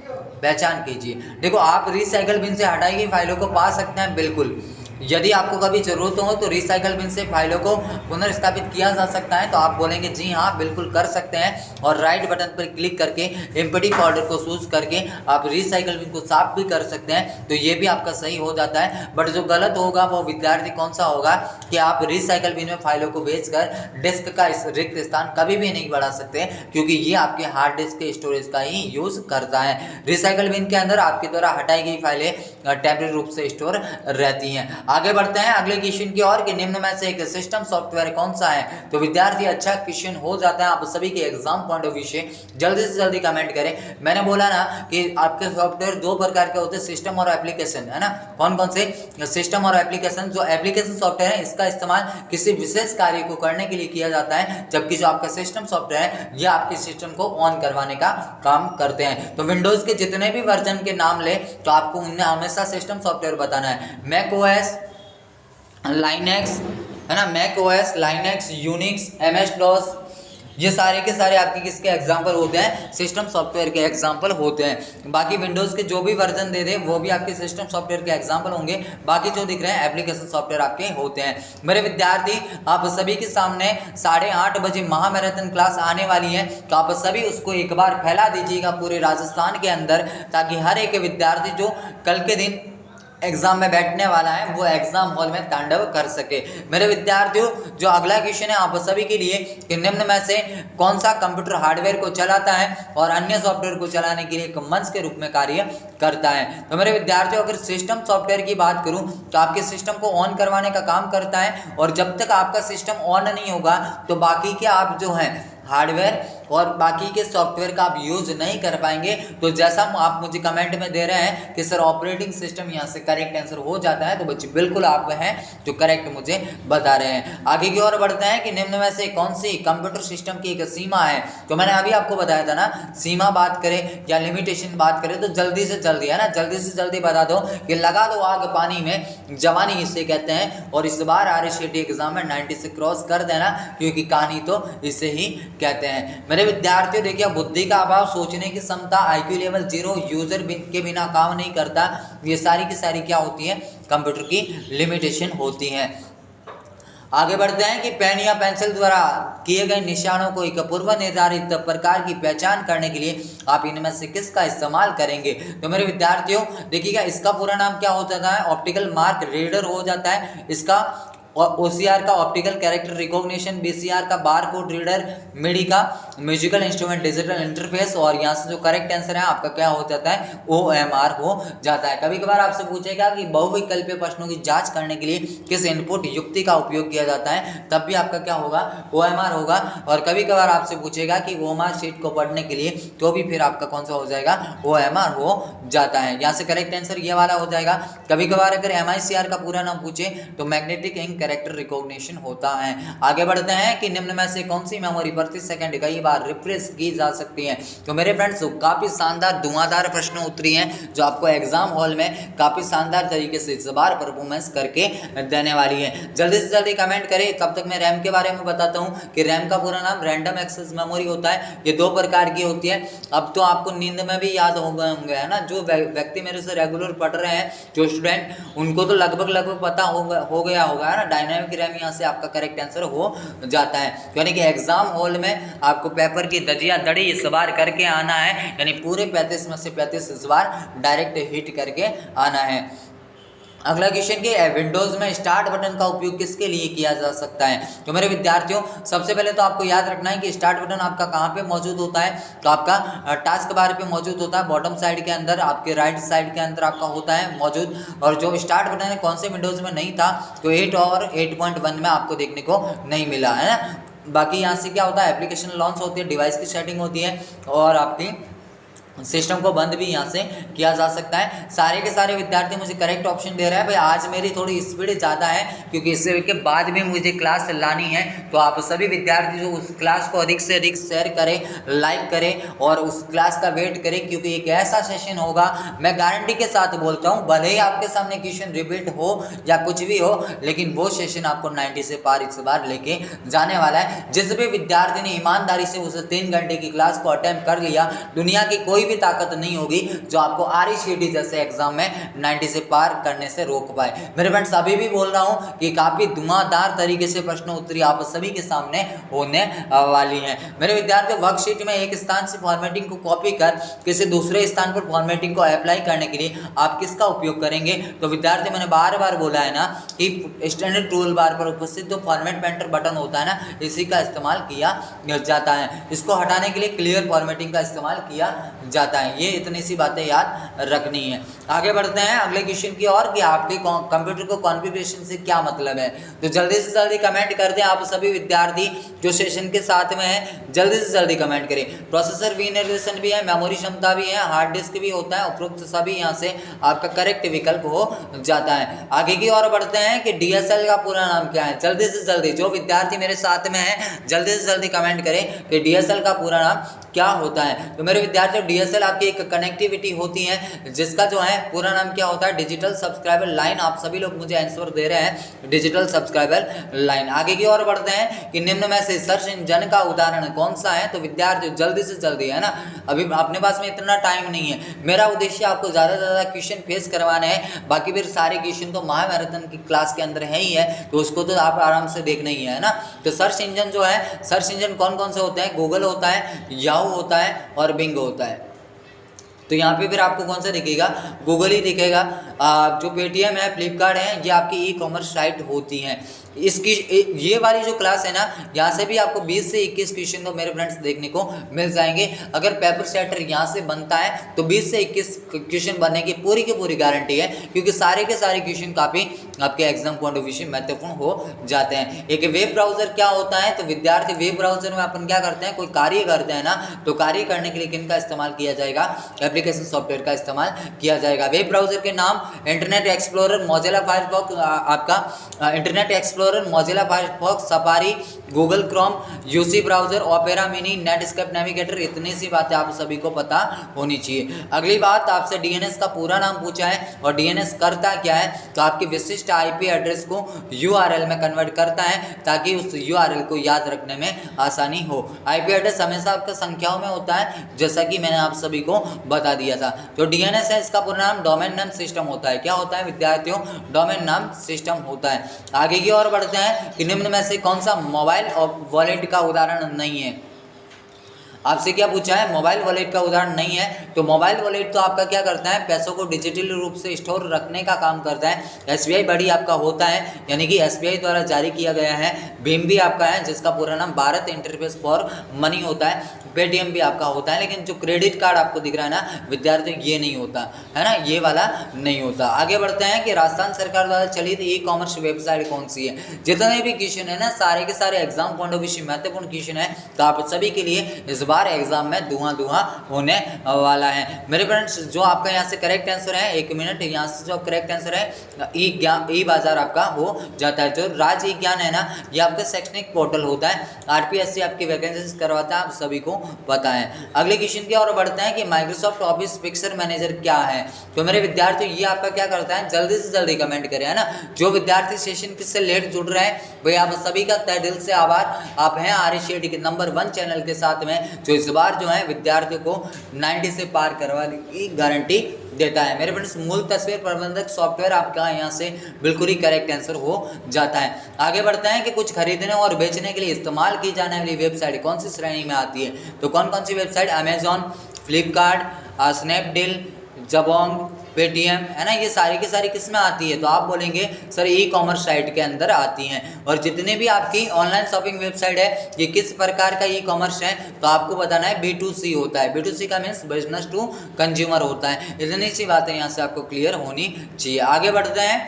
पहचान कीजिए। देखो, आप रिसाइकल बिन से हटाई गई फाइलों को पा सकते हैं, बिल्कुल। यदि आपको कभी जरूरत हो तो रिसाइकल बिन से फाइलों को पुनर्स्थापित किया जा सकता है, तो आप बोलेंगे जी हाँ बिल्कुल कर सकते हैं, और राइट बटन पर क्लिक करके एम्प्टी फोल्डर को चूज करके आप रिसाइकल बिन को साफ भी कर सकते हैं, तो ये भी आपका सही हो जाता है। बट जो गलत होगा वो विद्यार्थी कौन सा होगा कि आप रिसाइकल बिन में फाइलों को भेजकर डिस्क का रिक्त स्थान कभी भी नहीं बढ़ा सकते, क्योंकि ये आपके हार्ड डिस्क के स्टोरेज का ही यूज करता है। रिसाइकल बिन के अंदर आपके द्वारा हटाई गई फाइलें टेम्परेरी रूप से स्टोर रहती हैं। आगे बढ़ते हैं अगले क्वेश्चन की ओर कि निम्न में से एक सिस्टम सॉफ्टवेयर कौन सा है। तो विद्यार्थी अच्छा क्वेश्चन हो जाता है आप सभी के एग्जाम पॉइंट ऑफ व्यू से, जल्दी से जल्दी कमेंट करें। मैंने बोला ना कि आपके सॉफ्टवेयर दो प्रकार के होते हैं, सिस्टम और एप्लीकेशन, है ना। कौन कौन से? सिस्टम और एप्लीकेशन। जो एप्लीकेशन सॉफ्टवेयर है इसका इस्तेमाल किसी विशेष कार्य को करने के लिए किया जाता है, जबकि जो आपका सिस्टम सॉफ्टवेयर है यह आपके सिस्टम को ऑन करवाने का काम करते हैं। तो विंडोज के जितने भी वर्जन के नाम ले तो आपको उन्हें हमेशा सिस्टम सॉफ्टवेयर बताना है। मैक ओएस, लाइनेक्स, है ना, Mac OS, Linux, Unix, MS DOS, ये सारे के सारे आपके किसके एग्जाम्पल होते हैं, सिस्टम सॉफ्टवेयर के एग्जाम्पल होते हैं। बाकी विंडोज़ के जो भी वर्जन दे दे वो भी आपके सिस्टम सॉफ्टवेयर के एग्जाम्पल होंगे। बाकी जो दिख रहे हैं एप्लीकेशन सॉफ्टवेयर आपके होते हैं। मेरे विद्यार्थी, आप सभी के सामने 8:30 बजे महामैराथन क्लास आने वाली है, तो आप सभी उसको एक बार फैला दीजिएगा पूरे राजस्थान के अंदर, ताकि हर एक विद्यार्थी जो कल के दिन एग्जाम में बैठने वाला है वो एग्जाम हॉल में तांडव कर सके। मेरे विद्यार्थियों, जो अगला क्वेश्चन है आप सभी के लिए कि निम्न में से कौन सा कंप्यूटर हार्डवेयर को चलाता है और अन्य सॉफ्टवेयर को चलाने के लिए एक मंच के रूप में कार्य करता है। तो मेरे विद्यार्थियों, अगर सिस्टम सॉफ्टवेयर की बात करूं तो आपके सिस्टम को ऑन करवाने का काम करता है, और जब तक आपका सिस्टम ऑन नहीं होगा तो बाकी के आप जो है हार्डवेयर और बाकी के सॉफ्टवेयर का आप यूज नहीं कर पाएंगे। तो जैसा आप मुझे कमेंट में दे रहे हैं कि सर ऑपरेटिंग सिस्टम यहाँ से करेक्ट आंसर हो जाता है, तो बच्चे बिल्कुल आप हैं जो करेक्ट मुझे बता रहे हैं। आगे की ओर बढ़ते हैं कि निम्न में से कौन सी कंप्यूटर सिस्टम की एक सीमा है। तो मैंने अभी आपको बताया था ना, सीमा बात करें या लिमिटेशन बात करें तो जल्दी से जल्दी है ना, जल्दी से जल्दी बता दो कि लगा दो आग पानी में जवानी इसे कहते हैं, और इस बार RSCT एग्जाम में 90 से क्रॉस कर देना, क्योंकि कहानी तो इसे ही कहते हैं। मेरे विद्यार्थियों देखिए, बुद्धि का अभाव, सोचने की क्षमता, IQ लेवल 0, यूजर के बिना काम नहीं करता, ये सारी की सारी क्या होती है, कंप्यूटर की लिमिटेशन होती है। आगे बढ़ते हैं कि पेन या पेंसिल द्वारा किए गए निशानों को एक पूर्व निर्धारित प्रकार की पहचान करने के लिए आप इनमें से किसका इस्तेमाल करेंगे। तो मेरे विद्यार्थियों देखिएगा, इसका पूरा नाम क्या हो जाता है, ऑप्टिकल मार्क रीडर हो जाता है। इसका और OCR का ऑप्टिकल कैरेक्टर रिकॉग्निशन, BCR का बार कोड रीडर, MIDI का म्यूजिकल इंस्ट्रूमेंट डिजिटल इंटरफेस, और यहाँ से जो करेक्ट आंसर है आपका क्या हो जाता है, OMR हो जाता है। कभी कभार आपसे पूछेगा कि बहुविकल्पीय प्रश्नों की जांच करने के लिए किस इनपुट युक्ति का उपयोग किया जाता है, तब भी आपका क्या होगा, OMR होगा। और कभी कभार आपसे पूछेगा कि OMR शीट को पढ़ने के लिए, तो भी फिर आपका कौन सा हो जाएगा, OMR हो जाता है। यहाँ से करेक्ट आंसर ये वाला हो जाएगा। कभी कभार अगर MICR का पूरा नाम पूछे तो मैग्नेटिक इंक कैरेक्टर रिकॉग्निशन होता है। आगे बढ़ते हैं कि निम्न में से कौन सी मेमोरी प्रति सेकंड कई बार रिफ्रेश की जा सकती है। तो मेरे फ्रेंड्स, काफी शानदार धुआंधार प्रश्न उत्तरी हैं जो आपको एग्जाम हॉल में काफी शानदार तरीके से इस बार परफॉर्मेंस करके देने वाली है। जल्दी से जल्दी कमेंट करें। तब तक मैं रैम के बारे में बताता हूँ कि रैम का पूरा नाम रैंडम एक्सेस मेमोरी होता है। ये 2 प्रकार की होती है। अब तो आपको नींद में भी याद हो गए होंगे, है ना, जो व्यक्ति मेरे से रेगुलर पढ़ रहे हैं, जो स्टूडेंट, उनको तो लगभग पता हो गया होगा, है ना। डायनामिक रैम यहाँ से आपका करेक्ट आंसर हो जाता है। यानी कि एग्जाम हॉल में आपको पेपर की दजिया दड़ी इस बार करके आना है, यानी पूरे 35 में से 35 इस बार डायरेक्ट हिट करके आना है। अगला क्वेश्चन कि विंडोज में स्टार्ट बटन का उपयोग किसके लिए किया जा सकता है। तो मेरे विद्यार्थियों, सबसे पहले तो आपको याद रखना है कि स्टार्ट बटन आपका कहाँ पे मौजूद होता है। तो आपका टास्क बार पे मौजूद होता है, बॉटम साइड के अंदर, आपके राइट साइड के अंदर आपका होता है मौजूद। और जो स्टार्ट बटन है कौन से विंडोज में नहीं था, तो 8 और 8.1 में आपको देखने को नहीं मिला, है ना। बाकी यहाँ से क्या होता है, एप्लीकेशन लॉन्च होती है, डिवाइस की सेटिंग होती है, और आपकी सिस्टम को बंद भी यहाँ से किया जा सकता है। सारे के सारे विद्यार्थी मुझे करेक्ट ऑप्शन दे रहा है। भाई आज मेरी थोड़ी स्पीड ज़्यादा है, क्योंकि इससे के बाद भी मुझे क्लास लानी है। तो आप सभी विद्यार्थी जो उस क्लास को अधिक से अधिक शेयर करें, लाइक करें, और उस क्लास का वेट करें, क्योंकि एक ऐसा सेशन होगा, मैं गारंटी के साथ बोलता हूँ, भले ही आपके सामने क्वेश्चन रिपीट हो या कुछ भी हो, लेकिन वो सेशन आपको 90 से पार इस बार लेके जाने वाला है। जिस भी विद्यार्थी ने ईमानदारी से उस 3 घंटे की क्लास को अटेम्प्ट कर लिया, दुनिया की कोई भी ताकत नहीं होगी जो आपको RSCT जैसे एग्जाम में 90 से पार करने से रोक पाए। मेरे फ्रेंड्स, अभी भी बोल रहा हूं कि काफी धुआंधार तरीके से प्रश्न उत्तरी आप सभी के सामने होने वाली है। मेरे विद्यार्थियों, वर्कशीट में एक स्थान से फॉर्मेटिंग को कॉपी कर किसी दूसरे स्थान पर फॉर्मेटिंग को अप्लाई करने के लिए आप किसका उपयोग करेंगे। तो विद्यार्थी, मैंने बार बार बोला है ना कि स्टैंडर्ड टूल बार पर उपस्थित जो फॉर्मेट पेंटर बटन होता है ना, इसी का इस्तेमाल किया जाता है। इसको हटाने के लिए क्लियर फॉर्मेटिंग का इस्तेमाल किया जाता है। ये इतनी सी बातें याद रखनी है। आगे बढ़ते हैं अगले क्वेश्चन की ओर कि आपके कंप्यूटर को कॉन्फ़िगरेशन से क्या मतलब है। तो जल्दी से जल्दी कमेंट कर दें आप सभी विद्यार्थी जो सेशन के साथ में है, जल्दी से जल्दी कमेंट करें। प्रोसेसर विनिर्देशन भी है, मेमोरी क्षमता भी है, हार्ड डिस्क भी होता है, उपरोक्त सभी यहाँ से आपका करेक्ट विकल्प हो जाता है। आगे की ओर बढ़ते हैं कि DSL का पूरा नाम क्या है। जल्दी से जल्दी जो विद्यार्थी मेरे साथ में है, जल्दी से जल्दी कमेंट करें कि DSL का पूरा नाम क्या होता है। तो मेरे विद्यार्थियों DSL आपकी एक कनेक्टिविटी होती है जिसका जो है पूरा नाम क्या होता है, डिजिटल सब्सक्राइबर लाइन। आप सभी लोग मुझे आंसर दे रहे हैं डिजिटल सब्सक्राइबर लाइन। आगे की ओर बढ़ते हैं कि निम्न में से सर्च इंजन का उदाहरण कौन सा है। तो विद्यार्थियों जल्दी से जल्दी, है ना, अभी अपने पास में इतना टाइम नहीं है। मेरा उद्देश्य आपको ज़्यादा से ज़्यादा क्वेश्चन फेस करवाने हैं, बाकी फिर सारे क्वेश्चन तो महामैराथन की क्लास के अंदर है ही है, तो उसको तो आप आराम से देखना ही है ना। तो सर्च इंजन जो है, सर्च इंजन कौन कौन से होते हैं, गूगल होता है, याहू होता है और बिंग होता है। तो यहाँ पे फिर आपको कौन सा दिखेगा, गूगल ही दिखेगा। जो पेटीएम है, फ्लिपकार्ट है, ये आपकी ई-कॉमर्स साइट होती हैं। इसकी ये वाली जो क्लास है ना, यहाँ से भी आपको 20 से 21 क्वेश्चन तो मेरे फ्रेंड्स देखने को मिल जाएंगे। अगर पेपर सेटर यहाँ से बनता है तो 20 से 21 क्वेश्चन बनने की पूरी गारंटी है, क्योंकि सारे के सारे क्वेश्चन काफ़ी आपके एग्जाम पॉइंट ऑफ व्यू से महत्वपूर्ण हो जाते हैं। एक वेब ब्राउजर क्या होता है, तो विद्यार्थी वेब ब्राउजर में अपन क्या करते हैं, कोई कार्य करते हैं ना, तो कार्य करने के लिए किनका इस्तेमाल किया जाएगा, एप्लीकेशन सॉफ्टवेयर का इस्तेमाल किया जाएगा। वेब ब्राउजर के नाम इंटरनेट एक्सप्लोरर, मोजिला फायरफॉक्स, आपका internet explorer, Mozilla Firefox, safari, Google Chrome, UC browser, opera mini, Netscape navigator. इतनी सी बातें आप सभी को पता होनी चाहिए। अगली बात, आपसे डीएनएस का पूरा नाम पूछा है और डीएनएस करता क्या है, तो आपकी विशिष्ट आईपी एड्रेस को यूआरएल में कन्वर्ट करता है ताकि उस यूआरएल को याद रखने में आसानी हो। आईपी एड्रेस हमेशा आपका संख्याओं में होता है, जैसा कि मैंने आप सभी को बता दिया था। तो डीएनएस है, इसका पूरा नाम डोमेन नेम सिस्टम होता है। क्या होता है विद्यार्थियों, डोमेन नाम सिस्टम होता है। आगे की ओर बढ़ते हैं कि निम्न में से कौन सा मोबाइल और वॉलेट का उदाहरण नहीं है। आपसे क्या पूछा है, मोबाइल वॉलेट का उदाहरण नहीं है। तो मोबाइल वॉलेट तो आपका क्या करता है, पैसों को डिजिटल रूप से स्टोर रखने का काम करता है। एसबीआई बड़ी आपका होता है, यानी कि एसबीआई द्वारा जारी किया गया है। भीम भी आपका है, जिसका पूरा नाम भारत इंटरफेस फॉर मनी होता है। पेटीएम भी आपका होता है, लेकिन जो क्रेडिट कार्ड आपको दिख रहा है ना विद्यार्थियों, ये नहीं होता है ना, ये वाला नहीं होता। आगे बढ़ते हैं कि राजस्थान सरकार द्वारा चलित ई कॉमर्स वेबसाइट कौन सी है। जितने भी क्वेश्चन है ना, सारे के सारे एग्जाम पॉइंट ऑफ व्यू से महत्वपूर्ण क्वेश्चन है, तो आप सभी के लिए इस बार एग्जाम में धुआं होने वाला है। मेरे फ्रेंड्स, जो आपका यहाँ से करेक्ट आंसर है, 1 मिनट, यहाँ से जो करेक्ट आंसर है ई बाजार आपका हो जाता है। जो राज्य ई ज्ञान है ना, ये आपका शैक्षणिक पोर्टल होता है। आरपीएससी आपकी वैकेंसीज करवाता है, आप सभी को पता है। अगले क्वेश्चन की ओर बढ़ते हैं कि माइक्रोसॉफ्ट ऑफिस पिक्चर मैनेजर क्या है। तो मेरे विद्यार्थियों, ये आपका क्या करता है, जल्दी से जल्दी कमेंट करें, है ना। जो विद्यार्थी सेशन किससे लेट जुड़ रहे हैं, भाई आप सभी का तहे दिल से आभार। आप हैं आरएससीआईटी के नंबर 1 चैनल के साथ में, जो इस बार जो है विद्यार्थियों को 90 से पार करवाने की गारंटी देता है। मेरे फ्रेंड्स, मूल तस्वीर प्रबंधक सॉफ्टवेयर आपका यहाँ से बिल्कुल ही करेक्ट आंसर हो जाता है। आगे बढ़ते हैं कि कुछ खरीदने और बेचने के लिए इस्तेमाल की जाने वाली वेबसाइट कौन सी श्रेणी में आती है। तो कौन कौन सी website, Amazon, Flipkart, Snapdeal, Jabong, Paytm, है ना, ये सारी की सारी किस में आती है। तो आप बोलेंगे सर ई कॉमर्स साइट के अंदर आती हैं। और जितने भी आपकी ऑनलाइन शॉपिंग वेबसाइट है, ये किस प्रकार का ई कॉमर्स है, तो आपको बताना है B2C होता है। B2C का मीन्स बिजनेस टू कंज्यूमर होता है। इतनी सी बातें यहाँ से आपको क्लियर होनी चाहिए। आगे बढ़ते हैं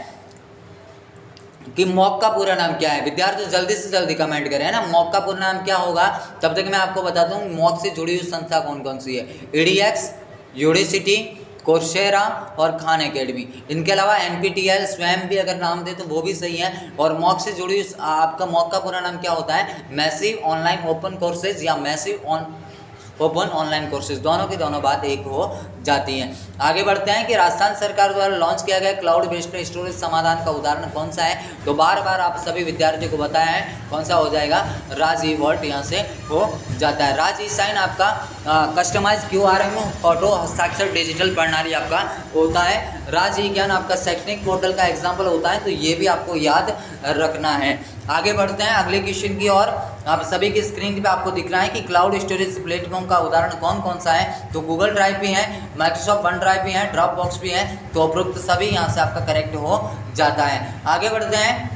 कि मॉक का पूरा नाम क्या है। विद्यार्थी जल्दी से जल्दी कमेंट करें, है ना। मॉक का पूरा नाम क्या होगा, तब तक मैं आपको बताता हूँ मॉक से जुड़ी हुई संस्था कौन कौन सी है। EDX, यूनिवर्सिटी, कोर्सेरा और खान एकेडमी। इनके अलावा NPTEL स्वयं भी अगर नाम दे तो वो भी सही है। और मॉक से जुड़ी आपका मॉक का पूरा नाम क्या होता है, मैसिव ऑनलाइन ओपन कोर्सेज या मैसिव ओपन ऑनलाइन कोर्सेज, दोनों की दोनों बात एक हो जाती हैं। आगे बढ़ते हैं कि राजस्थान सरकार द्वारा लॉन्च किया गया क्लाउड बेस्ड स्टोरेज समाधान का उदाहरण कौन सा है। तो बार बार आप सभी विद्यार्थियों को बताया है, कौन सा हो जाएगा, राज ई वॉल्ट यहाँ से हो जाता है। राज ई साइन आपका कस्टमाइज QRM फोटो हस्ताक्षर डिजिटल प्रणाली आपका होता है। राज ई ज्ञान आपका शैक्षणिक पोर्टल का एग्जाम्पल होता है, तो ये भी आपको याद रखना है। आगे बढ़ते हैं अगले क्वेश्चन की ओर। आप सभी की स्क्रीन पे आपको दिख रहा है कि क्लाउड स्टोरेज प्लेटफॉर्म का उदाहरण कौन कौन सा है। तो गूगल ड्राइव भी है, माइक्रोसॉफ्ट वन ड्राइव भी है, ड्रॉप बॉक्स भी है। तो उपरोक्त सभी यहाँ से आपका करेक्ट हो जाता है। आगे बढ़ते हैं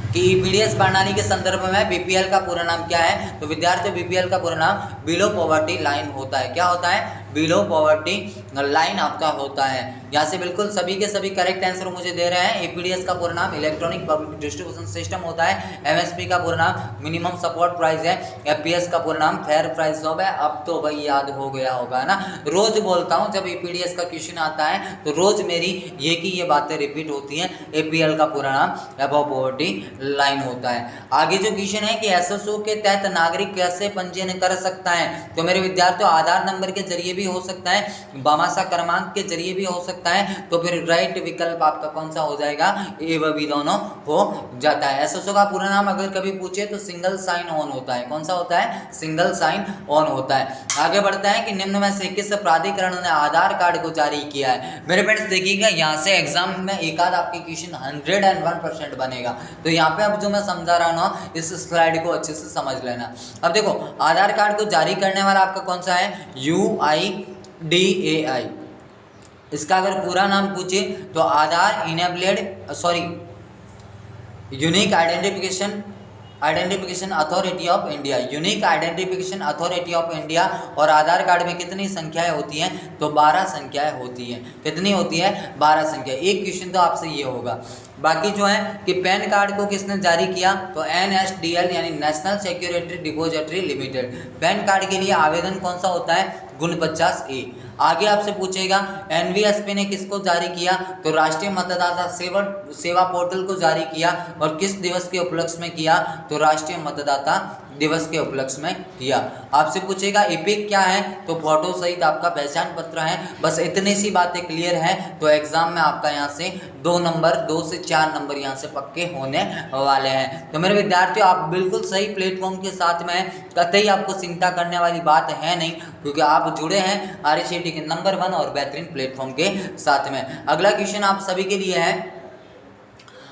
कि PDS प्रणाली के संदर्भ में BPL का पूरा नाम क्या है। तो विद्यार्थियों, BPL का पूरा नाम बिलो पॉवर्टी लाइन होता है। क्या होता है, बिलो पॉवर्टी लाइन आपका होता है। यहाँ से बिल्कुल सभी के सभी करेक्ट आंसर मुझे दे रहे हैं। एपीडीएस का पूरा नाम इलेक्ट्रॉनिक पब्लिक डिस्ट्रीब्यूशन सिस्टम होता है। एमएसपी का पूरा नाम मिनिमम सपोर्ट प्राइस है। एफपीएस का पूरा नाम फेयर प्राइस जॉब है। अब तो भाई याद हो गया होगा ना, रोज बोलता हूँ जब एपीडीएस का क्वेश्चन आता है तो रोज मेरी ये बातें रिपीट होती हैं। एपीएल का पूरा नाम अबव पॉवर्टी लाइन होता है। आगे जो क्वेश्चन है कि एसएसओ के तहत नागरिक कैसे पंजीयन कर सकता है, तो मेरे विद्यार्थियों आधार नंबर के जरिए भी हो सकता है, बामासा क्रमांक के जरिए भी हो सकता है। तो फिर राइट विकल्प आपका कौन सा हो जाएगा, ए व बी दोनों हो जाता है। एसएसओ का पूरा नाम अगर कभी पूछे तो सिंगल साइन ऑन होता है। कौन सा होता है, सिंगल साइन ऑन होता है। आगे बढ़ता है कि निम्न में से किस प्राधिकरण ने आधार कार्ड को जारी किया है। मेरे फ्रेंड्स देखिएगा, यहाँ से एग्जाम में एक आध आपके क्वेश्चन 101% बनेगा। तो यहाँ पे अब जो मैं समझा रहा हूँ इस स्लाइड को अच्छे से समझ लेना। अब देखो आधार कार्ड को जारी करने वाला आपका कौन सा है, UIDAI। इसका अगर पूरा नाम पूछे तो Aadhaar unique identification authority of India, unique identification authority of India. और आधार कार्ड में कितनी संख्याएं होती हैं, तो 12 संख्याएं होती हैं। कितनी होती है, 12 संख्या। एक क्वेश्चन तो आपसे ये होगा। बाकी जो है कि पैन कार्ड को किसने जारी किया, तो NSDL यानी national security depository limited. Pan card के लिए आवेदन कौन सा होता है, गुण 50A। आगे आपसे पूछेगा NVSP ने किसको जारी किया, तो राष्ट्रीय मतदाता सेवा पोर्टल को जारी किया। और किस दिवस के उपलक्ष्य में किया, तो राष्ट्रीय मतदाता दिवस के उपलक्ष्य में किया। आपसे पूछेगा एपिक क्या है, तो फोटो सहित आपका पहचान पत्र है। बस इतनी सी बातें क्लियर है तो एग्जाम में आपका यहाँ से 2 से 4 नंबर यहाँ से पक्के होने वाले हैं। तो मेरे विद्यार्थियों आप बिल्कुल सही प्लेटफॉर्म के साथ में, कतई आपको चिंता करने वाली बात है नहीं, क्योंकि आप जुड़े हैं RCT के नंबर 1 और बेहतरीन प्लेटफॉर्म के साथ में। अगला क्वेश्चन आप सभी के लिए है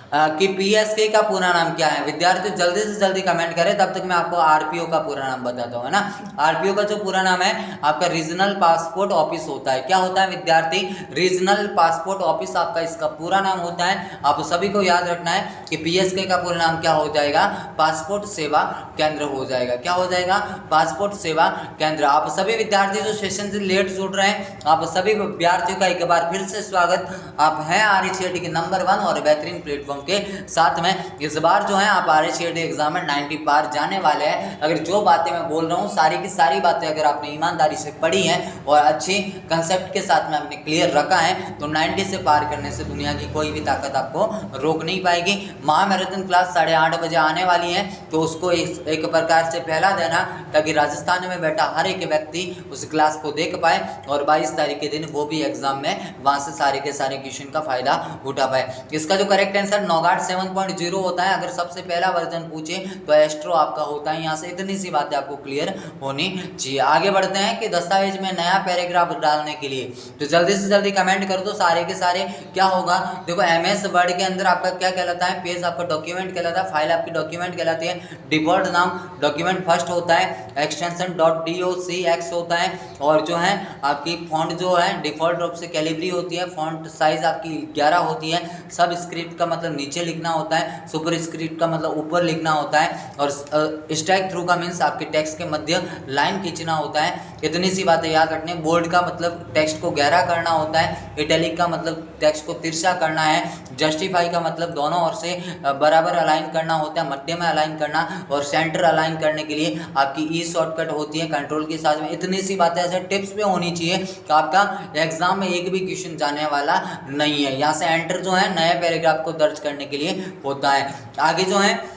कि PSK का पूरा नाम क्या है। विद्यार्थी जल्दी से जल्दी कमेंट करें, तब तक मैं आपको RPO का पूरा नाम बताता हूँ, है ना। RPO का जो पूरा नाम है आपका रीजनल पासपोर्ट ऑफिस होता है। क्या होता है विद्यार्थी, रीजनल पासपोर्ट ऑफिस आपका इसका पूरा नाम होता है। आप सभी को याद रखना है कि PSK का पूरा नाम क्या हो जाएगा, पासपोर्ट सेवा केंद्र हो जाएगा। क्या हो जाएगा, पासपोर्ट सेवा केंद्र। आप सभी विद्यार्थी जो सेशन से लेट जुड़ रहे हैं, आप सभी विद्यार्थियों का एक बार फिर से स्वागत। आप हैं RCT के नंबर 1 और बेहतरीन प्लेटफॉर्म के साथ में। इस बार जो है आप RCT एग्जाम में 90 पार जाने वाले हैं। अगर जो बातें मैं बोल रहा हूँ सारी की सारी बातें अगर आपने ईमानदारी से पढ़ी हैं और अच्छी कंसेप्ट के साथ में आपने क्लियर रखा है, तो 90 से पार करने से दुनिया की कोई भी ताकत आपको रोक नहीं पाएगी। महामैराथन क्लास 8:30 बजे आने वाली है, तो उसको एक प्रकार से फैला देना ताकि राजस्थान में बैठा हर एक व्यक्ति उस क्लास को देख पाए और 22 तारीख के दिन वो भी एग्जाम में वहाँ से सारे के सारे क्वेश्चन का फायदा उठा पाए। इसका जो करेक्ट आंसर नौगाट 7.0 होता है। अगर सबसे पहला वर्जन पूछे तो एस्ट्रो आपका होता है। यहाँ से इतनी सी बातें आपको क्लियर होनी चाहिए। आगे बढ़ते हैं कि दस्तावेज में नया पैराग्राफ डालने के लिए, तो जल्दी से जल्दी कमेंट कर दो सारे के सारे। क्या होगा, देखो MS वर्ड के अंदर आपका क्या कहलाता है, पेज आपका डॉक्यूमेंट कहलाता है, फाइल आपकी डॉक्यूमेंट कहलाती है, डिफॉल्ट नाम डॉक्यूमेंट फर्स्ट होता है, एक्सटेंशन .docx होता है, और जो है आपकी फॉन्ट जो है डिफॉल्ट रूप से कैलिब्री होती है, फॉन्ट साइज आपकी 11 होती है, सब स्क्रिप्ट का मतलब नीचे लिखना होता है, सुपर स्क्रिप्ट का मतलब ऊपर लिखना होता है, और स्ट्राइक थ्रू का मीन्स आपके टेक्स्ट के मध्य लाइन खींचना होता है। इतनी सी बातें याद रखनी। बोल्ड का मतलब टेक्स्ट को गहरा करना होता है, इटैलिक का मतलब टेक्स्ट को तिरछा करना है, जस्टिफाई का मतलब दोनों ओर से बराबर अलाइन करना होता है, मध्य में अलाइन करना, और सेंटर अलाइन करने के लिए आपकी ई शॉर्टकट होती है कंट्रोल के साथ में। इतनी सी बातें ऐसे टिप्स पे होनी चाहिए कि आपका एग्जाम में एक भी क्वेश्चन जाने वाला नहीं है। यहाँ से एंटर जो है नए पैराग्राफ को दर्ज करने के लिए होता है। आगे जो है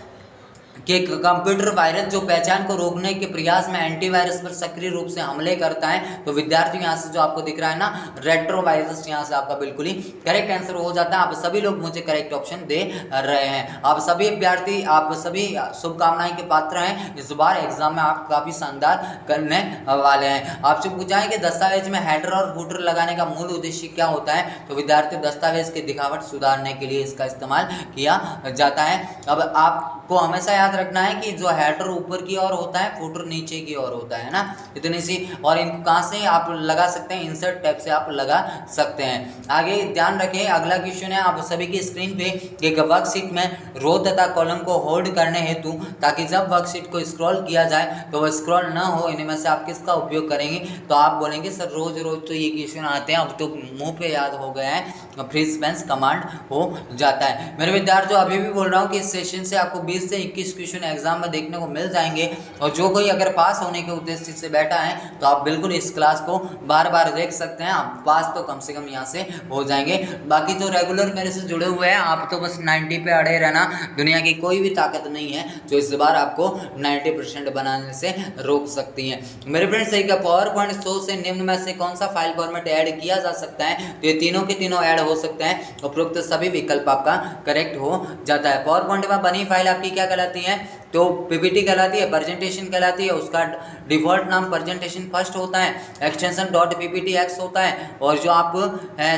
कि कंप्यूटर वायरस जो पहचान को रोकने के प्रयास में एंटीवायरस पर सक्रिय रूप से हमले करता है, तो विद्यार्थियों यहाँ से जो आपको दिख रहा है ना रेट्रो वायरस, यहाँ से आपका बिल्कुल ही करेक्ट आंसर हो जाता है। आप सभी लोग मुझे करेक्ट ऑप्शन दे रहे हैं। आप सभी विद्यार्थी, आप सभी शुभकामनाएं के पात्र हैं। इस बार एग्जाम में आप काफ़ी शानदार करने वाले हैं। आपसे पूछा है कि दस्तावेज में हेडर और फुटर लगाने का मूल उद्देश्य क्या होता है, तो विद्यार्थी दस्तावेज की दिखावट सुधारने के लिए इसका इस्तेमाल किया जाता है। अब आपको हमेशा याद रखना है कि जो हेडर ऊपर की ओर होता है, फुटर नीचे की ओर होता है ना, इतनी सी। और इनको कहाँ से आप लगा सकते हैं, इंसर्ट टैब से आप लगा सकते हैं। आगे ध्यान रखें, अगला क्वेश्चन है आप सभी की स्क्रीन पे, एक वर्कशीट में रो तथा कॉलम को होल्ड करने हेतु, ताकि जब वर्कशीट को स्क्रॉल किया जाए तो वह स्क्रॉल ना हो, इनमें से आप किसका उपयोग करेंगे? तो आप बोलेंगे सर रोज रोज तो ये क्वेश्चन आते हैं, अब तो मुंह पे याद हो गया है, फ्री स्पेंस कमांड हो जाता है। मेरे विद्यार्थियों अभी भी बोल रहा हूँ कि इस सेशन से आपको 20 से 21 क्वेश्चन एग्जाम में देखने को मिल जाएंगे, और जो कोई अगर पास होने के उद्देश्य से बैठा है तो आप बिल्कुल इस क्लास को बार बार देख सकते हैं, आप पास तो कम से कम यहाँ से हो जाएंगे। बाकी जो रेगुलर मेरे से जुड़े हुए हैं, आप तो बस 90 पे अड़े रहना, दुनिया की कोई भी ताकत नहीं है जो इस बार आपको 90% बनाने से रोक सकती है। मेरे फ्रेंड्स सही का पावर पॉइंट 100 से निम्न में से कौन सा फाइल फॉर्मेट ऐड किया जा सकता है? तो ये तीनों के तीनों ऐड हो सकते हैं, उपरोक्त सभी विकल्प आपका करेक्ट हो जाता है। पावर पॉइंट में बनी फाइल आपकी क्या कहलाती है? तो पीपीटी कहलाती है, प्रेजेंटेशन कहलाती है, उसका डिफॉल्ट नाम प्रेजेंटेशन फर्स्ट होता है, एक्सटेंशन डॉट PPTX होता है, और जो आप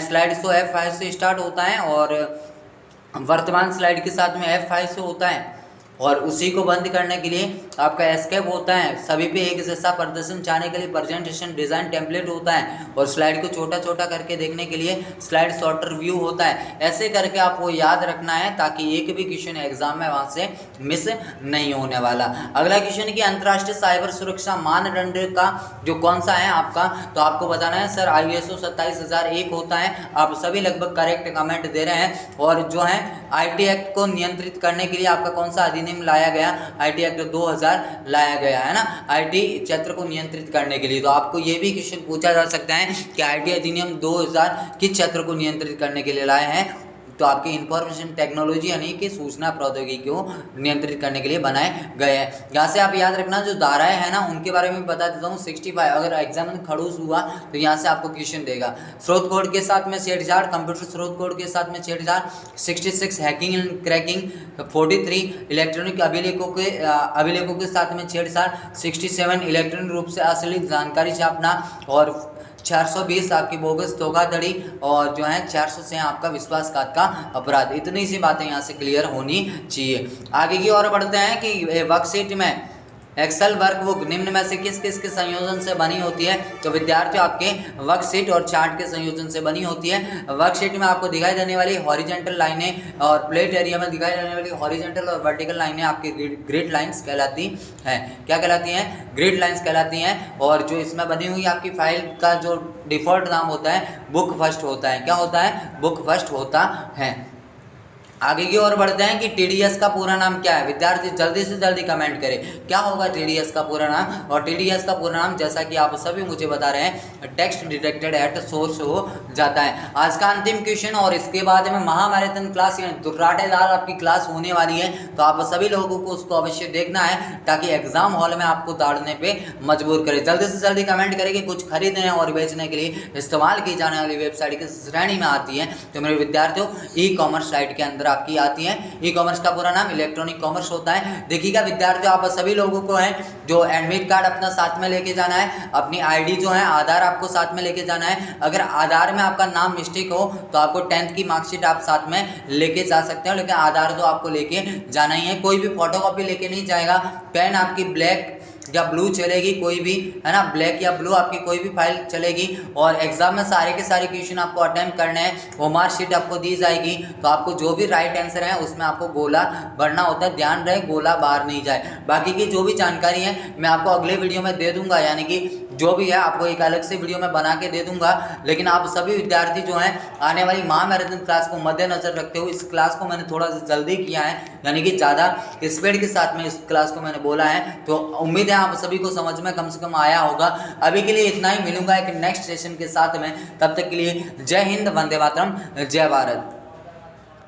स्लाइड शो F5 से स्टार्ट होता है, और वर्तमान स्लाइड के साथ में F5 से होता है, और उसी को बंद करने के लिए आपका एस्केप होता है। सभी पे एक जैसा प्रदर्शन चाहने के लिए प्रेजेंटेशन डिज़ाइन टेम्पलेट होता है, और स्लाइड को छोटा छोटा करके देखने के लिए स्लाइड शॉर्टर व्यू होता है। ऐसे करके आपको याद रखना है ताकि एक भी क्वेश्चन एग्जाम में वहाँ से मिस नहीं होने वाला। अगला क्वेश्चन की अंतर्राष्ट्रीय साइबर सुरक्षा मानदंड का जो कौन सा है आपका, तो आपको बताना है सर ISO 27001 होता है। आप सभी लगभग करेक्ट कमेंट दे रहे हैं। और जो है IT एक्ट को नियंत्रित करने के लिए आपका कौन सा अधिनियम लाया गया? IT एक्ट 2000 लाया गया है ना, IT क्षेत्र को नियंत्रित करने के लिए। तो आपको ये भी क्वेश्चन पूछा जा सकता है कि IT अधिनियम 2000 किस क्षेत्र को नियंत्रित करने के लिए लाए हैं? तो आपकी इंफॉर्मेशन टेक्नोलॉजी यानी कि सूचना प्रौद्योगिकी को नियंत्रित करने के लिए बनाए गए हैं। यहाँ से आप याद रखना जो धाराएं हैं ना उनके बारे में बता देता हूँ। 65 अगर एग्जाम में खड़ूस हुआ तो यहाँ से आपको क्वेश्चन देगा। स्रोत कोड के साथ में छेड़छाड़, कंप्यूटर स्रोत कोड के साथ में छेड़छाड़, 66 हैकिंग एंड क्रैकिंग, 43 इलेक्ट्रॉनिक अभिलेखों के साथ में छेड़छाड़, 67 इलेक्ट्रॉनिक रूप से अश्लील जानकारी छापना, और 420 आपकी बोगस धोखाधड़ी, और जो है 400 से आपका विश्वासघात का अपराध। इतनी सी बातें यहाँ से क्लियर होनी चाहिए। आगे की ओर बढ़ते हैं कि वर्कशीट में एक्सेल वर्कबुक निम्न में से किस किस के संयोजन से बनी होती है? तो विद्यार्थियों आपके वर्कशीट और चार्ट के संयोजन से बनी होती है। वर्कशीट में आपको दिखाई देने वाली हॉरिजॉन्टल लाइनें और प्लेट एरिया में दिखाई देने वाली हॉरिजॉन्टल और वर्टिकल लाइनें आपकी ग्रिड लाइंस कहलाती हैं। क्या कहलाती हैं? ग्रिड लाइंस कहलाती हैं। और जो इसमें बनी हुई आपकी फाइल का जो डिफॉल्ट नाम होता है बुक फर्स्ट होता है। क्या होता है? बुक फर्स्ट होता है। आगे की ओर बढ़ते हैं कि TDS का पूरा नाम क्या है? विद्यार्थी जल्दी से जल्दी कमेंट करें, क्या होगा TDS का पूरा नाम? और TDS का पूरा नाम जैसा कि आप सभी मुझे बता रहे हैं, टेक्स्ट डिटेक्टेड एट सोर्स हो जाता है। आज का अंतिम क्वेश्चन, और इसके बाद में महामैराथन क्लास यानी दुर्राटेदार आपकी क्लास होने वाली है, तो आप सभी लोगों को उसको अवश्य देखना है ताकि एग्जाम हॉल में आपको दौड़ने पर मजबूर करे। जल्दी से जल्दी कमेंट करें कि कुछ खरीदने और बेचने के लिए इस्तेमाल की जाने वाली वेबसाइट किस श्रेणी में आती है? तो मेरे विद्यार्थियों ई-कॉमर्स साइट के अंदर आपकी आती है। ई कॉमर्स का पूरा नाम इलेक्ट्रॉनिक कॉमर्स होता है। देखिएगा विद्यार्थियों, आप सभी लोगों को है जो एडमिट कार्ड अपना साथ में लेके जाना है, अपनी आईडी जो है आधार आपको साथ में लेके जाना है। अगर आधार में आपका नाम मिस्टेक हो तो आपको 10th की मार्कशीट आप साथ में लेके जा सकते हो, लेकिन आधार तो आपको लेके जाना ही है। कोई भी फोटोकॉपी लेके नहीं जाएगा। पेन आपकी ब्लैक या ब्लू चलेगी, कोई भी है ना, ब्लैक या ब्लू आपकी कोई भी फाइल चलेगी। और एग्जाम में सारे के सारे क्वेश्चन आपको अटेम्प्ट करने हैं। वो मार्कशीट आपको दी जाएगी, तो आपको जो भी राइट आंसर है उसमें आपको गोला भरना होता है। ध्यान रहे गोला बाहर नहीं जाए। बाकी की जो भी जानकारी है मैं आपको अगले वीडियो में दे दूंगा, यानी कि जो भी है आपको एक अलग से वीडियो में बना के दे दूंगा। लेकिन आप सभी विद्यार्थी जो हैं आने वाली महामैराथन क्लास को मद्देनजर रखते हुए इस क्लास को मैंने थोड़ा सा जल्दी किया है, यानी कि ज़्यादा स्पीड के साथ में इस क्लास को मैंने बोला है। तो उम्मीद है आप सभी को समझ में कम से कम आया होगा। अभी के लिए इतना ही, मिलूंगा एक नेक्स्ट सेशन के साथ में। तब तक के लिए जय हिंद, वंदे मातरम, जय भारत।